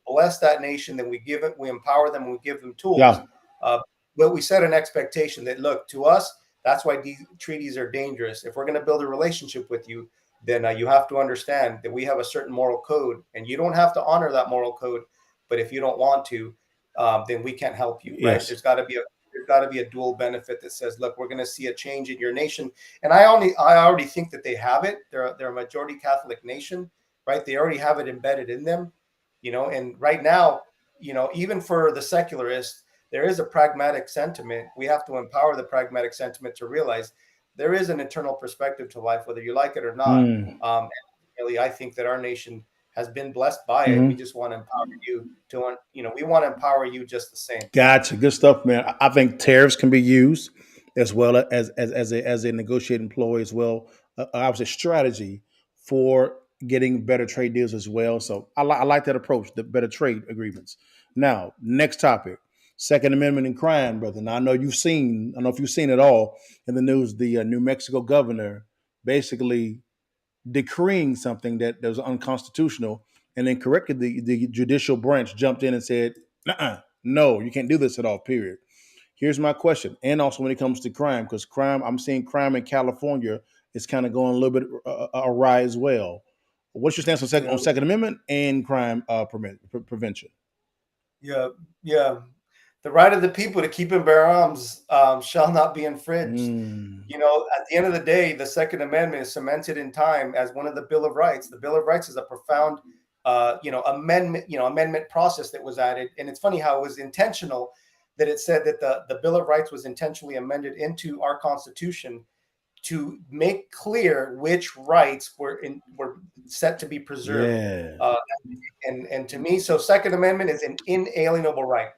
S3: bless that nation, then we empower them, we give them tools.
S2: Yeah.
S3: Uh, but we set an expectation that, look, to us, that's why these treaties are dangerous. If we're going to build a relationship with you, then you have to understand that we have a certain moral code, and you don't have to honor that moral code. But if you don't want to, then we can't help you, right?
S2: Yes.
S3: There's got to be a dual benefit that says, look, we're going to see a change in your nation. And I already think that they have it. They're a majority Catholic nation, right? They already have it embedded in them, and right now, even for the secularists, there is a pragmatic sentiment. We have to empower the pragmatic sentiment to realize there is an eternal perspective to life, whether you like it or not. And really, I think that our nation has been blessed by it. We just want to empower you to, we want to empower you just the same.
S2: Gotcha. Good stuff, man. I think tariffs can be used as well as a negotiating ploy as well. I was a strategy for getting better trade deals as well. So I like that approach, the better trade agreements. Now, next topic, Second Amendment and crime, brother. Now I don't know if you've seen it all in the news. The New Mexico governor basically decreeing something that was unconstitutional, and then corrected the judicial branch, jumped in and said, no, you can't do this at all, period. Here's my question. And also when it comes to crime, because I'm seeing crime in California is kind of going a little bit awry as well. What's your stance on Second Amendment and crime prevention?
S3: Yeah. The right of the people to keep and bear arms shall not be infringed. At the end of the day, the Second Amendment is cemented in time as one of the Bill of Rights. The Bill of Rights is a profound, amendment process that was added. And it's funny how it was intentional that it said that the Bill of Rights was intentionally amended into our Constitution to make clear which rights were set to be preserved.
S2: Yeah.
S3: And to me, so Second Amendment is an inalienable right.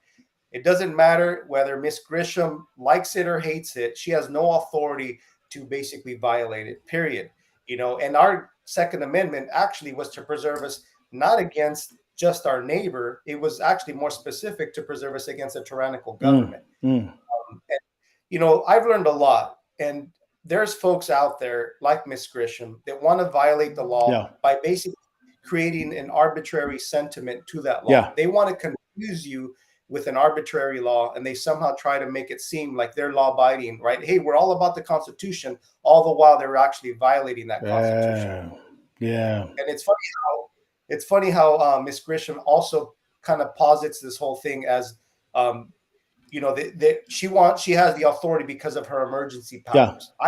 S3: It doesn't matter whether Miss Grisham likes it or hates it. She has no authority to basically violate it, period. And our Second Amendment actually was to preserve us not against just our neighbor. It was actually more specific to preserve us against a tyrannical government. I've learned a lot. And there's folks out there like Miss Grisham that want to violate the law by basically creating an arbitrary sentiment to that law.
S2: Yeah.
S3: They want to confuse you with an arbitrary law, and they somehow try to make it seem like they're law-abiding, right? Hey, we're all about the Constitution, all the while they're actually violating that Constitution.
S2: Yeah.
S3: And it's funny how Miss Grisham also kind of posits this whole thing as, that she has the authority because of her emergency powers. Yeah.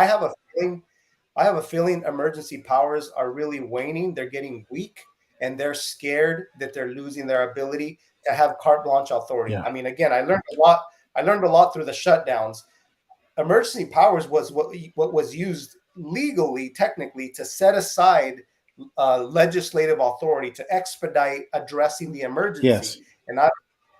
S3: I have a feeling emergency powers are really waning. They're getting weak, and they're scared that they're losing their ability to have carte blanche authority. Yeah. I mean, again, I learned a lot through the shutdowns. Emergency powers was what was used legally, technically, to set aside legislative authority to expedite addressing the emergency.
S2: Yes.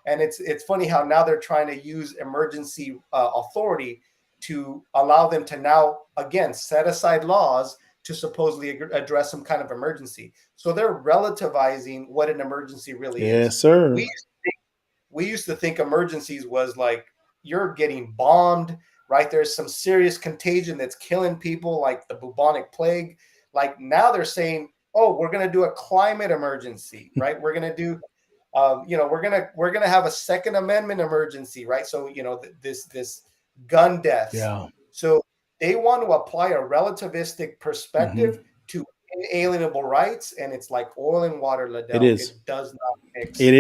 S3: And it's funny how now they're trying to use emergency authority to allow them to now, again, set aside laws to supposedly address some kind of emergency. So they're relativizing what an emergency really is.
S2: Yes, sir.
S3: We used to think emergencies was like you're getting bombed, right? There's some serious contagion that's killing people, like the bubonic plague. Like now they're saying, oh, we're going to do a climate emergency, right? We're going to do, we're going to have a Second Amendment emergency, right? So, this gun deaths.
S2: Yeah.
S3: So they want to apply a relativistic perspective to inalienable rights, and it's like oil and water, LaDale.
S2: It is.
S3: It does not mix.
S2: It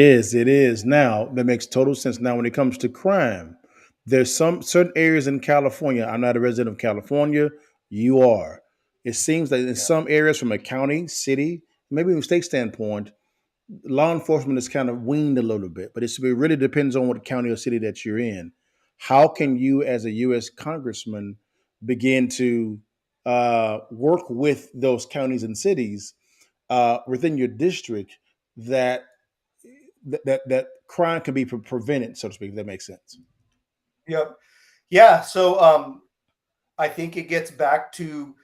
S2: is. Now, that makes total sense. Now, when it comes to crime, there's some certain areas in California. I'm not a resident of California. You are. It seems that in some areas from a county, city, maybe even state standpoint, law enforcement is kind of weaned a little bit, but it really depends on what county or city that you're in. How can you, as a U.S. congressman, begin to work with those counties and cities within your district that crime can be prevented, so to speak, if that makes sense?
S3: Yep. Yeah. So I think it gets back to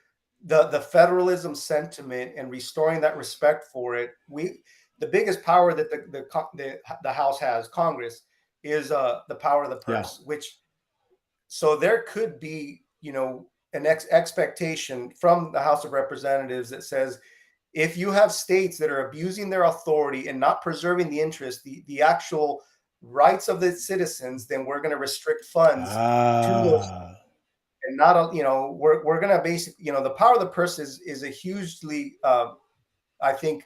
S3: the federalism sentiment and restoring that respect for it. The biggest power that the House has, Congress, is the power of the purse, so there could be, an expectation from the House of Representatives that says, if you have states that are abusing their authority and not preserving the interest, the actual rights of the citizens, then we're going to restrict funds to those. and not, we're going to basically, the power of the purse is a hugely, I think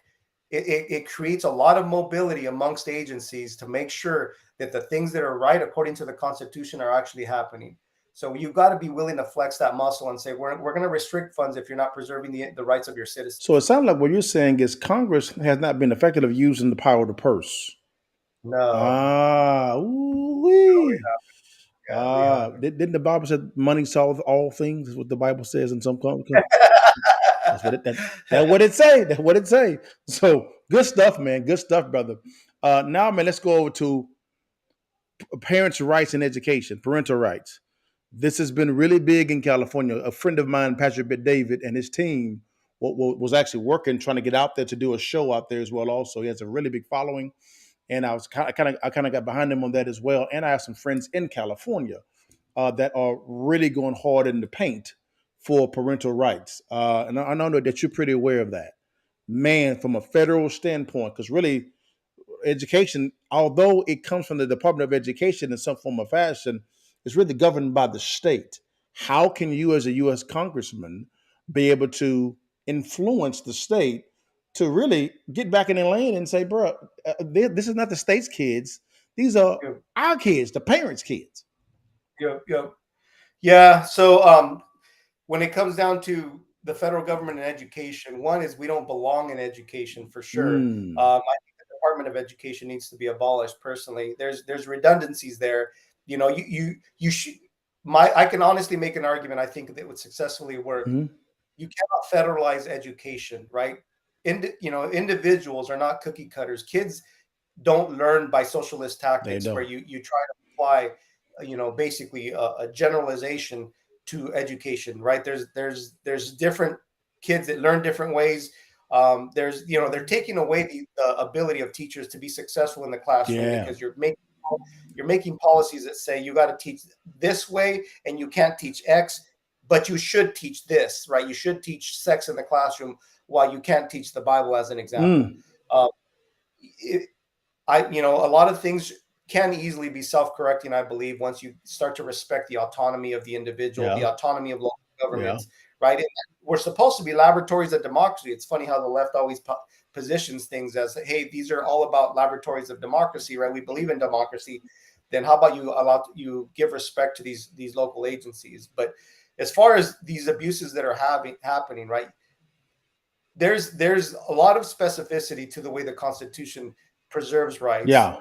S3: it creates a lot of mobility amongst agencies to make sure that the things that are right according to the Constitution are actually happening. So you've got to be willing to flex that muscle and say, we're going to restrict funds if you're not preserving the rights of your citizens.
S2: So it sounds like what you're saying is Congress has not been effective of using the power of the purse.
S3: No.
S2: Wee.
S3: We have.
S2: Didn't the Bible say money solves all things? Is what the Bible says in some That's what it say. That's what it say. So good stuff, man. Good stuff, brother. Now, man, let's go over to parents' rights in education, parental rights. This has been really big in California. A friend of mine, Patrick David, and his team was actually working, trying to get out there to do a show out there as well. Also, he has a really big following, and I kind of got behind him on that as well. And I have some friends in California that are really going hard in the paint for parental rights. And I know that you're pretty aware of that, man, from a federal standpoint, because really education, although it comes from the Department of Education in some form or fashion, is really governed by the state. How can you, as a U.S. congressman, be able to influence the state to really get back in the lane and say, bro, this is not the state's kids. These are our kids, the parents' kids.
S3: Yeah. So when it comes down to the federal government and education, one is we don't belong in education for sure. I think the Department of Education needs to be abolished. Personally, there's redundancies there. You should. I can honestly make an argument. I think that would successfully work. You cannot federalize education, right? Individuals are not cookie cutters. Kids don't learn by socialist tactics where you try to apply, basically a generalization to education, right? There's different kids that learn different ways. They're taking away the ability of teachers to be successful in the classroom because you're making policies that say you got to teach this way and you can't teach X, but you should teach this, right? You should teach sex in the classroom while you can't teach the Bible, as an example. A lot of things can easily be self-correcting, I believe, once you start to respect the autonomy of the individual, the autonomy of local governments, right? And we're supposed to be laboratories of democracy. It's funny how the left always positions things as, hey, these are all about laboratories of democracy, right? We believe in democracy. Then how about you give respect to these local agencies? But as far as these abuses that are happening, right, there's a lot of specificity to the way the Constitution preserves rights. I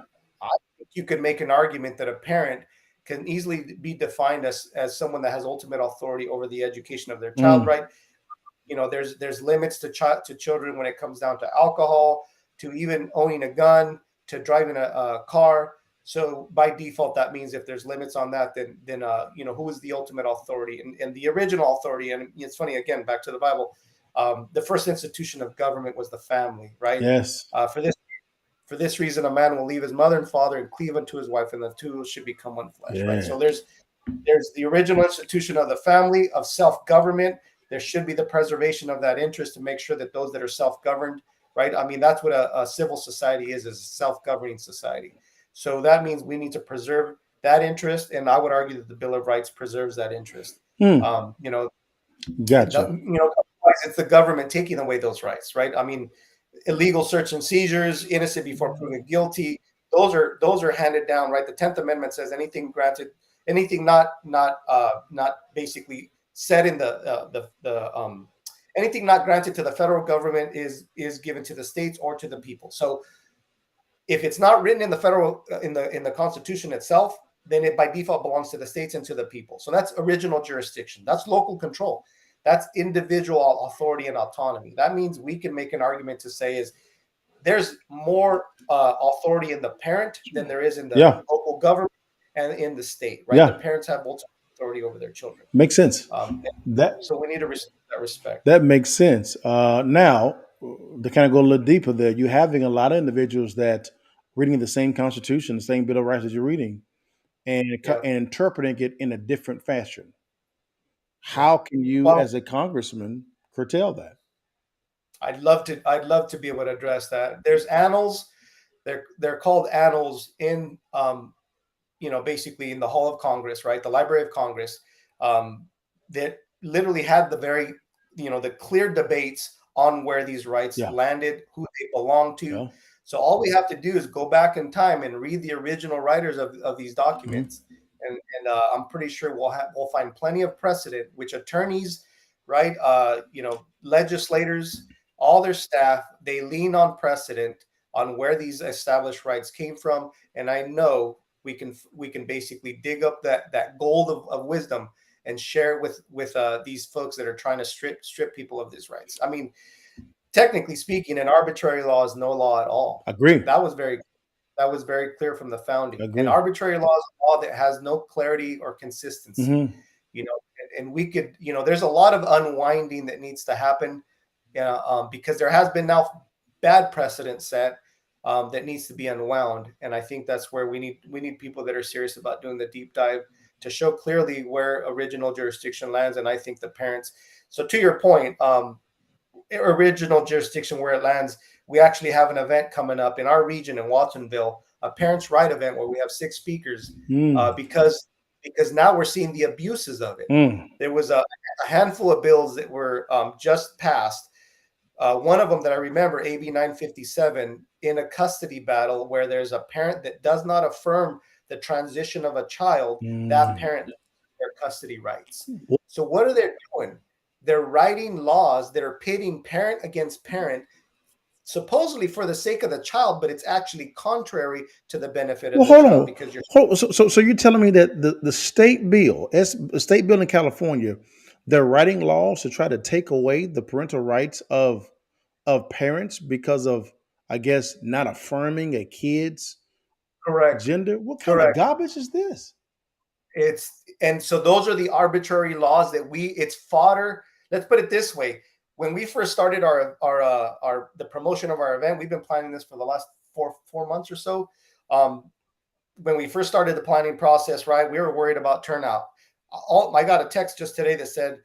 S3: think you could make an argument that a parent can easily be defined as someone that has ultimate authority over the education of their child, right? There's limits to children when it comes down to alcohol, to even owning a gun, to driving a car. So by default, that means if there's limits on that, then who is the ultimate authority? And the original authority, and it's funny, again, back to the Bible, the first institution of government was the family, right?
S2: Yes.
S3: For this reason, a man will leave his mother and father and cleave unto his wife, and the two should become one flesh, right? So there's the original institution of the family, of self-government. There should be the preservation of that interest to make sure that those that are self-governed, right? I mean, that's what a civil society is a self-governing society. So that means we need to preserve that interest, and I would argue that the Bill of Rights preserves that interest.
S2: Gotcha.
S3: It's the government taking away those rights, right? I mean, illegal search and seizures, innocent before proven guilty, those are handed down, right? The 10th Amendment says anything not basically said in anything not granted to the federal government is given to the states or to the people. So if it's not written in the federal in the Constitution itself, then it by default belongs to the states and to the people. So that's original jurisdiction. That's local control. That's individual authority and autonomy. That means we can make an argument to say there's more authority in the parent than there is in the local government and in the state, right? The parents have ultimate authority over their children.
S2: Makes sense.
S3: So we need to receive that respect.
S2: That makes sense. Now, to kind of go a little deeper there, you're having a lot of individuals that reading the same Constitution, the same Bill of Rights that you're reading, and interpreting it in a different fashion. How can you, as a congressman, curtail that?
S3: I'd love to be able to address that. There's annals. They're called annals in, basically in the Hall of Congress, right? The Library of Congress. that literally had the clear debates on where these rights landed, who they belong to.
S2: Yeah.
S3: So all we have to do is go back in time and read the original writers of these documents. And I'm pretty sure we'll find plenty of precedent, which attorneys, right, legislators, all their staff, they lean on precedent on where these established rights came from. And I know we can basically dig up that gold of wisdom and share it with these folks that are trying to strip people of these rights. I mean, technically speaking, an arbitrary law is no law at all.
S2: Agree.
S3: That was very clear from the founding.
S2: Agree.
S3: An arbitrary law is a law that has no clarity or consistency. And we could, there's a lot of unwinding that needs to happen, because there has been now bad precedent set that needs to be unwound. And I think that's where we need people that are serious about doing the deep dive to show clearly where original jurisdiction lands. And I think the parents. So to your point, original jurisdiction where it lands, we actually have an event coming up in our region in Watsonville, a parents' right event where we have 6 speakers, because now we're seeing the abuses of it. There was a handful of bills that were just passed. One of them that I remember, AB 957, in a custody battle where there's a parent that does not affirm the transition of a child, that parent loses their custody rights. So what are they doing? They're writing laws that are pitting parent against parent, supposedly for the sake of the child, but it's actually contrary to the benefit of the child. Because
S2: so you're telling me that the state bill in California, they're writing laws to try to take away the parental rights of parents because of, I guess, not affirming a kid's gender? What kind of garbage is this?
S3: And so those are the arbitrary laws that it's fodder. Let's put it this way. When we first started the promotion of our event, we've been planning this for the last four months or so. When we first started the planning process, right, we were worried about turnout. I got a text just today that said,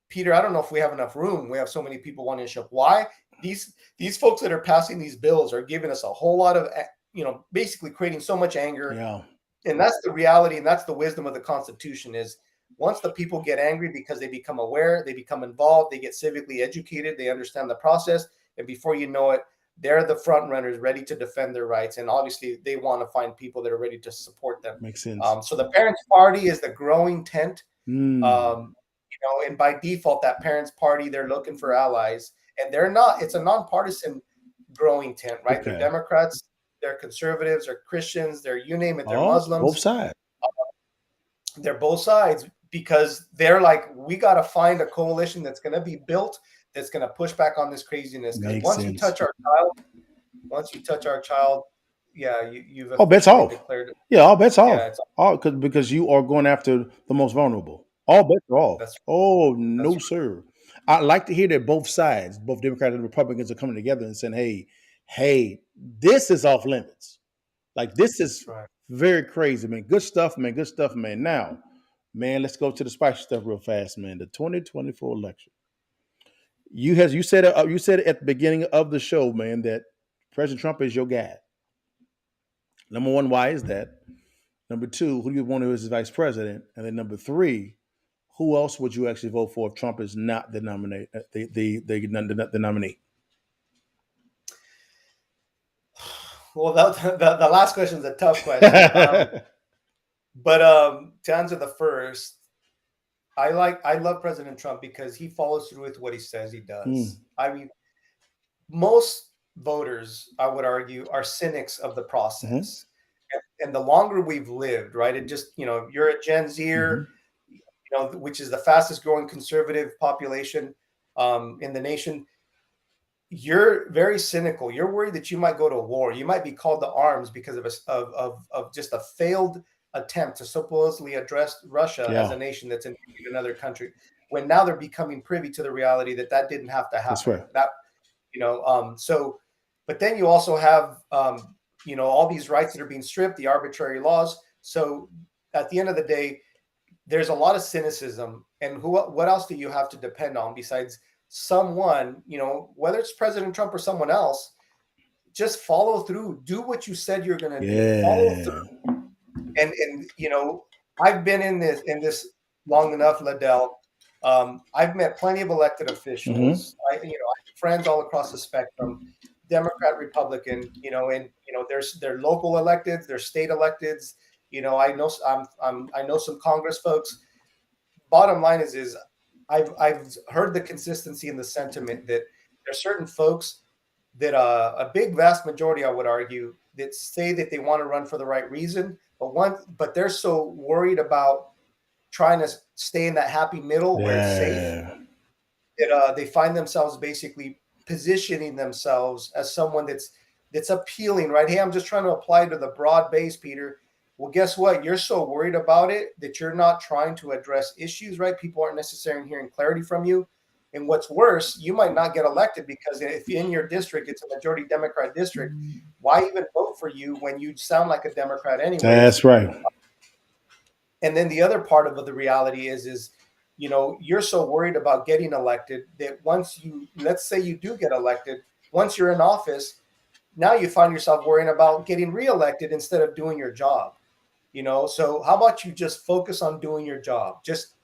S3: Peter, I don't know if we have enough room. We have so many people wanting to show up. Why? These folks that are passing these bills are giving us a whole lot of, basically creating so much anger.
S2: Yeah.
S3: And that's the reality, and that's the wisdom of the Constitution is once the people get angry because they become aware, they become involved, they get civically educated, they understand the process, and before you know it, they're the front runners ready to defend their rights. And obviously they want to find people that are ready to support them.
S2: Makes sense.
S3: So the Parents Party is the growing tent. And by default, that Parents Party, they're looking for allies. And it's a nonpartisan growing tent, right?
S2: Okay.
S3: They're Democrats, they're conservatives, they're Christians, they're you name it, they're Muslims.
S2: Both sides.
S3: They're both sides because they're like, we got to find a coalition that's going to be built that's going to push back on this craziness. Because once you touch our child, yeah, you've
S2: bets off.
S3: declared it.
S2: Yeah, all bets off.
S3: Yeah,
S2: all because you are going after the most vulnerable. All bets are off.
S3: That's
S2: no,
S3: right.
S2: sir. I like to hear that both sides, both Democrats and Republicans, are coming together and saying, hey, this is off limits. Like, this is very crazy, man. Good stuff, man. Now, man, let's go to the spicy stuff real fast, man. The 2024 election. You said at the beginning of the show, man, that President Trump is your guy. Number one, why is that? Number two, who do you want as his vice president? And then number three, who else would you actually vote for if Trump is not the nominee? The nominee.
S3: Well, the last question is a tough question. But to answer the first, I love President Trump because he follows through with what he says he does. I mean, most voters, I would argue, are cynics of the process. And the longer we've lived, right? It just, you're a Gen Zer, which is the fastest growing conservative population in the nation. You're very cynical. You're worried that you might go to war. You might be called to arms because of just a failed attempt to supposedly address Russia as a nation that's invaded another country. When now they're becoming privy to the reality that didn't have to happen.
S2: That's right.
S3: So, but then you also have, all these rights that are being stripped, the arbitrary laws. So at the end of the day, there's a lot of cynicism. And what else do you have to depend on besides someone, whether it's President Trump or someone else, just follow through, do what you said you're going to do, follow through. And I've been in this long enough, LaDale, I've met plenty of elected officials. I have friends all across the spectrum, Democrat, Republican. And there's their local electeds, their state electeds. I know some Congress folks. Bottom line is I've heard the consistency and the sentiment that there's certain folks that a big vast majority, I would argue, that say that they want to run for the right reason, but they're so worried about trying to stay in that happy middle where it's safe that they find themselves basically positioning themselves as someone that's appealing, right? Hey, I'm just trying to apply to the broad base, Peter. Well, guess what? You're so worried about it that you're not trying to address issues, right? People aren't necessarily hearing clarity from you. And what's worse, you might not get elected because if in your district it's a majority Democrat district, why even vote for you when you sound like a Democrat anyway?
S2: That's right.
S3: And then the other part of the reality is you're so worried about getting elected that once let's say you do get elected, once you're in office, now you find yourself worrying about getting reelected instead of doing your job. So how about you just focus on doing your job? Just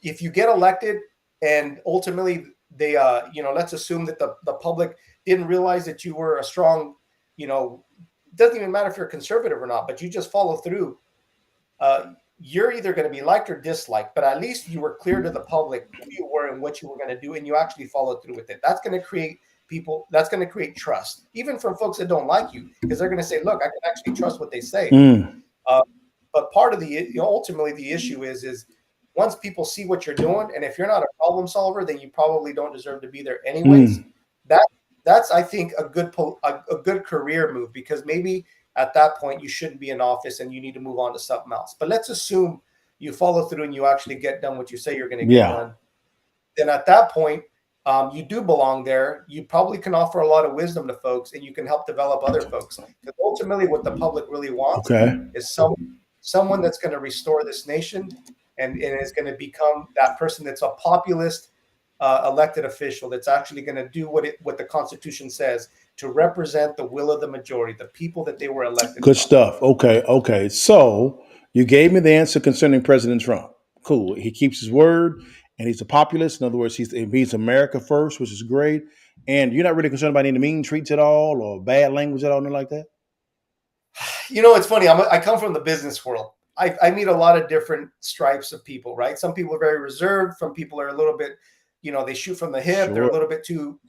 S3: if you get elected and ultimately they let's assume that the public didn't realize that you were a strong, doesn't even matter if you're conservative or not, but you just follow through. You're either going to be liked or disliked, but at least you were clear to the public who you were and what you were going to do, and you actually followed through with it. That's going to create that's going to create trust, even from folks that don't like you, because they're going to say, look, I can actually trust what they say. But part of ultimately the issue is once people see what you're doing, and if you're not a problem solver, then you probably don't deserve to be there anyways. That's I think a good career move, because maybe at that point you shouldn't be in office and you need to move on to something else. But let's assume you follow through and you actually get done what you say you're going to get done. Then at that point, you do belong there. You probably can offer a lot of wisdom to folks, and you can help develop other folks. Because ultimately what the public really wants is someone that's going to restore this nation and is going to become that person that's a populist elected official that's actually going to do what the Constitution says, to represent the will of the majority, the people that they were elected.
S2: Good stuff. Okay. So you gave me the answer concerning President Trump. Cool. He keeps his word, and he's a populist. In other words, he's America first, which is great. And you're not really concerned about any mean tweets at all or bad language at all, nothing like that?
S3: It's funny. I come from the business world. I meet a lot of different stripes of people, right? Some people are very reserved. Some people are a little bit, they shoot from the hip. Sure. They're a little bit too.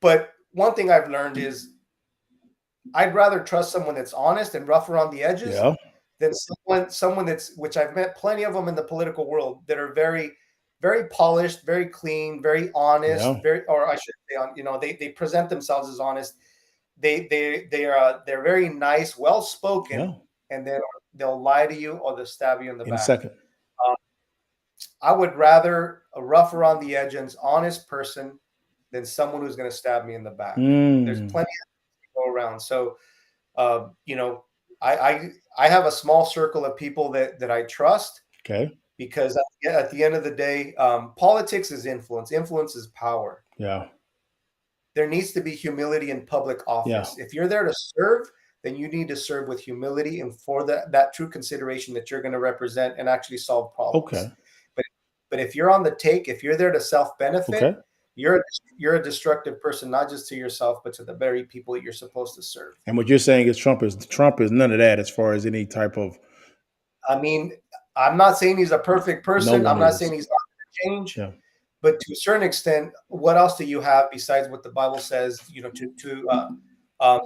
S3: But one thing I've learned is I'd rather trust someone that's honest and rough around the edges than someone that's, which I've met plenty of them in the political world, that are very, very polished, very clean, very honest, or I should say, they present themselves as honest. They're very nice, well spoken, and then they'll lie to you or they'll stab you in the back.
S2: A second.
S3: I would rather a rough around the edges, honest person than someone who's going to stab me in the back. There's plenty of go around. So, I have a small circle of people that I trust.
S2: Okay.
S3: Because at the end of the day, politics is influence. Influence is power.
S2: Yeah.
S3: There needs to be humility in public office. If you're there to serve, then you need to serve with humility and for that true consideration that you're going to represent and actually solve problems.
S2: Okay.
S3: But if you're on the take, if you're there to self-benefit, you're a destructive person, not just to yourself, but to the very people that you're supposed to serve.
S2: And what you're saying is Trump is none of that as far as any type of.
S3: I mean, I'm not saying he's a perfect person. I'm not saying he's not going to change.
S2: Yeah.
S3: But to a certain extent, what else do you have besides what the Bible says? A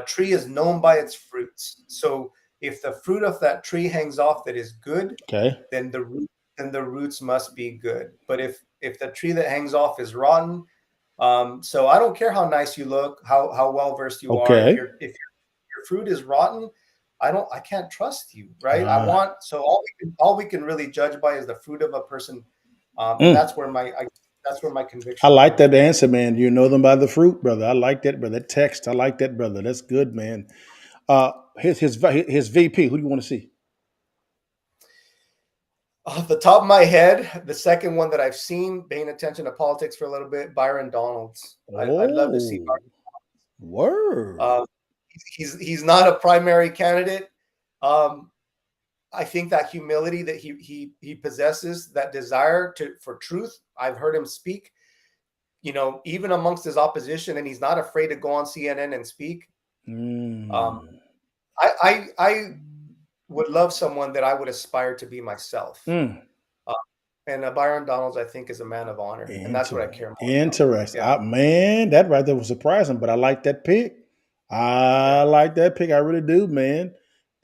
S3: tree is known by its fruits. So if the fruit of that tree hangs off that is good, then the roots must be good. But if the tree that hangs off is rotten, so I don't care how nice you look, how well versed you are. If your fruit is rotten, I can't trust you, right? All we can really judge by is the fruit of a person. That's where my conviction.
S2: I like that answer, man. You know them by the fruit, brother. I like that, brother. That text, I like that, brother. That's good, man. His VP, who do you want to see?
S3: Off the top of my head, the second one that I've seen, paying attention to politics for a little bit, Byron Donalds. I'd love to see Byron Donalds.
S2: Word.
S3: He's not a primary candidate. I think that humility that he possesses, that desire for truth. I've heard him speak, even amongst his opposition, and he's not afraid to go on CNN and speak. Um, I would love someone that I would aspire to be myself. And Byron Donalds, I think, is a man of honor, and that's what I care more about.
S2: Interesting.
S3: Yeah.
S2: Man, that right there was surprising, but I like that pick. I like that pick. I really do, man.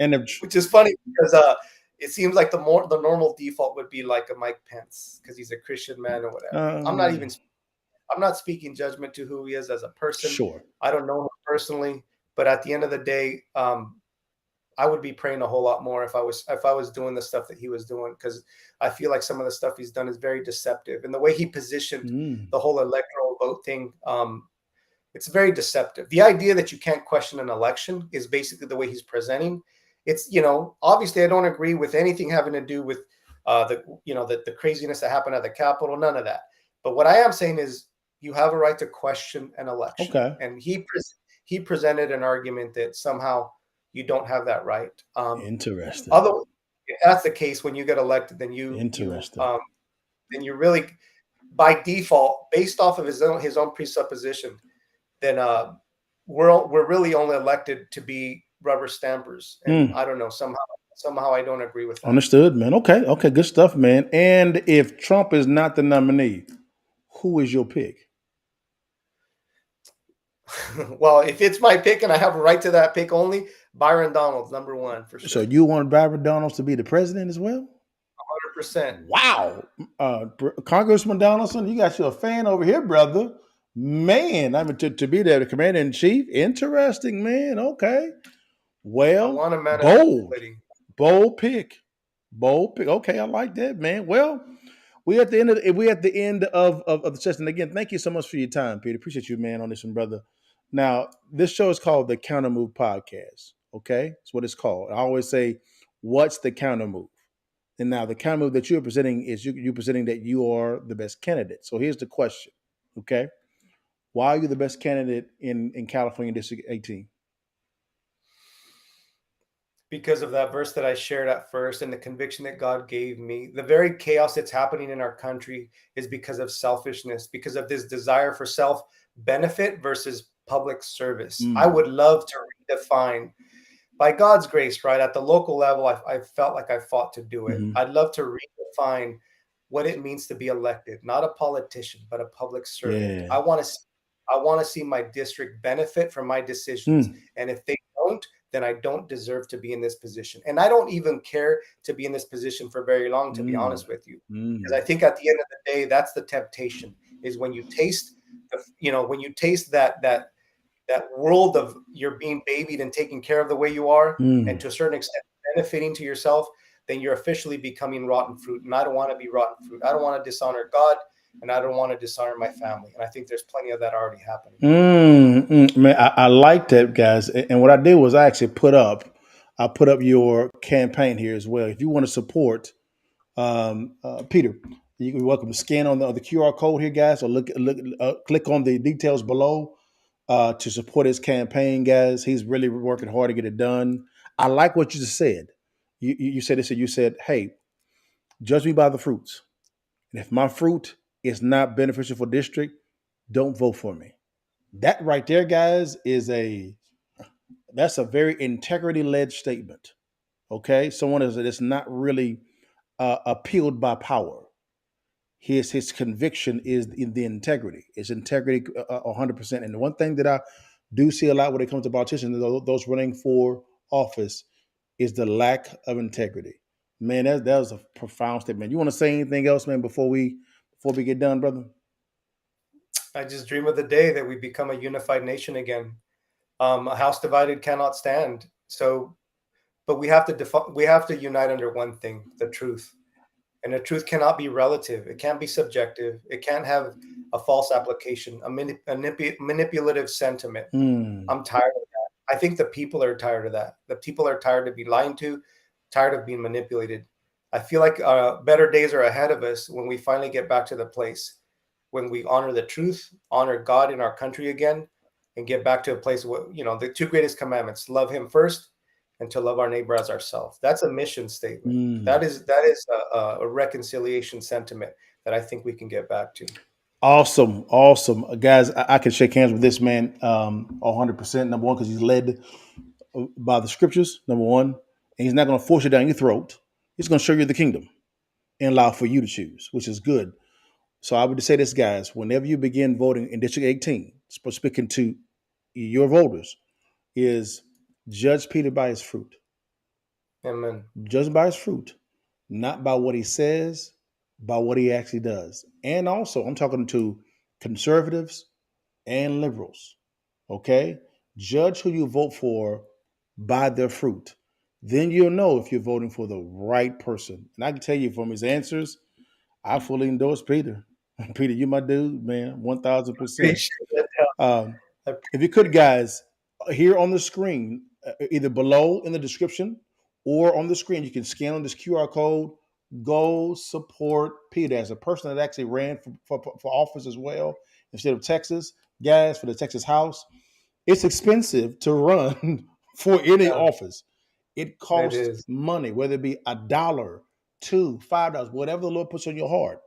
S2: And
S3: which is funny because it seems like the normal default would be like a Mike Pence because he's a Christian man or whatever. I'm not speaking judgment to who he is as a person.
S2: Sure.
S3: I don't know him personally, but at the end of the day, I would be praying a whole lot more if I was doing the stuff that he was doing, because I feel like some of the stuff he's done is very deceptive, and the way he positioned the whole electoral vote thing, it's very deceptive. The idea that you can't question an election is basically the way he's presenting. It's, obviously I don't agree with anything having to do with the craziness that happened at the Capitol, none of that. But what I am saying is you have a right to question an election.
S2: Okay.
S3: And he presented an argument that somehow you don't have that right.
S2: Interesting.
S3: Although if that's the case, when you get elected, then you really, by default, based off of his own presupposition, then we're really only elected to be rubber stampers. And I don't know, somehow I don't agree with that.
S2: Understood, man. Okay, good stuff, man. And if Trump is not the nominee, who is your pick?
S3: Well, if it's my pick and I have a right to that pick only, Byron Donalds, number one, for sure.
S2: So you want Byron Donalds to be the president as well?
S3: 100%.
S2: Wow. Congressman Donaldson, you got you a fan over here, brother. Man, I mean, to be there, the commander in chief. Interesting, man. Okay. Well, bold pick. Okay, I like that, man. Well, we at the end of the session. Again, thank you so much for your time, Peter. Appreciate you, man, on this one, brother. Now, this show is called the Countermove Podcast. Okay, that's what it's called. I always say, what's the countermove? And now the countermove that you're presenting is you're presenting that you are the best candidate. So here's the question. Okay, why are you the best candidate in California District 18?
S3: Because of that verse that I shared at first and the conviction that God gave me. The very chaos that's happening in our country is because of selfishness, because of this desire for self-benefit versus public service. I would love to redefine, by God's grace, right, at the local level, I felt like I fought to do it. I'd love to redefine what it means to be elected, not a politician, but a public servant. Yeah. I want to see my district benefit from my decisions. And if they don't, then I don't deserve to be in this position. And I don't even care to be in this position for very long, to be honest with you. Because I think at the end of the day, that's the temptation, is when you taste, that world of you're being babied and taken care of the way you are, and to a certain extent benefiting to yourself, then you're officially becoming rotten fruit. And I don't want to be rotten fruit. I don't want to dishonor God, and I don't want to dishonor my family. And I think there's plenty of that already happening.
S2: Man, I like that, guys. And what I did was I actually put up your campaign here as well. If you want to support Peter, you're welcome to scan on the QR code here, guys, or click on the details below to support his campaign, guys. He's really working hard to get it done. I like what you just said. You said this, and you said, hey, judge me by the fruits. And if my fruit is not beneficial for district, don't vote for me. That right there, guys, that's a very integrity-led statement. Okay, someone that's not really appealed by power. His conviction is in the integrity. It's integrity 100%. And the one thing that I do see a lot when it comes to politicians, those running for office, is the lack of integrity. Man, that was a profound statement. You want to say anything else, man, before we get done, brother?
S3: I just dream of the day that we become a unified nation again. A house divided cannot stand. But we have to unite under one thing: the truth. And the truth cannot be relative. It can't be subjective. It can't have a false application, a manipulative sentiment. I'm tired of that. I think the people are tired of that. The people are tired of being lied to, tired of being manipulated. I feel like better days are ahead of us when we finally get back to the place when we honor the truth, honor God in our country again, and get back to a place where, the two greatest commandments: love Him first and to love our neighbor as ourselves. That's a mission statement. That is a reconciliation sentiment that I think we can get back to.
S2: Awesome, guys. I can shake hands with this man 100%. Number one, because he's led by the scriptures. Number one, and he's not going to force it down your throat. He's going to show you the kingdom and allow for you to choose, which is good. So I would say this, guys. Whenever you begin voting in District 18, speaking to your voters, is judge Peter by his fruit.
S3: Amen.
S2: Judge by his fruit, not by what he says, by what he actually does. And also, I'm talking to conservatives and liberals. Okay? Judge who you vote for by their fruit. Then you'll know if you're voting for the right person. And I can tell you from his answers, I fully endorse Peter. Peter, you my dude, man, 1,000%. If you could, guys, here on the screen, either below in the description or on the screen, you can scan on this QR code. Go support Peter as a person that actually ran for office as well instead of Texas. Guys, for the Texas House, it's expensive to run for any office. It costs money, whether it be $1, $2, $5, whatever the Lord puts on your heart.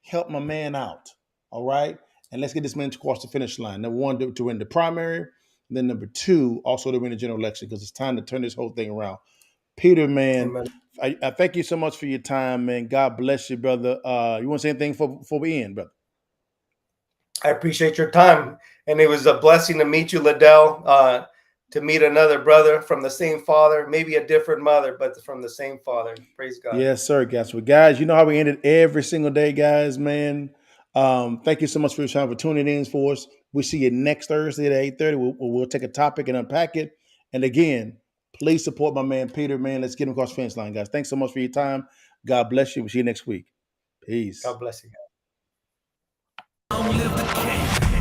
S2: Help my man out. All right. And let's get this man across the finish line. Number one, to win the primary. And then number two, also to win the general election, because it's time to turn this whole thing around. Peter, man, I thank you so much for your time, man. God bless you, brother. You want to say anything before we end, brother?
S3: I appreciate your time. And it was a blessing to meet you, LaDale, to meet another brother from the same father, maybe a different mother, but from the same father. Praise God.
S2: Yes, sir, guys. Well, guys, you know how we end it every single day, guys, man. Thank you so much for your time, for tuning in for us. We'll see you next Thursday at 8:30. We'll take a topic and unpack it. And again, please support my man, Peter, man. Let's get him across the finish line, guys. Thanks so much for your time. God bless you. We'll see you next week. Peace.
S3: God bless you.
S1: Long live the king.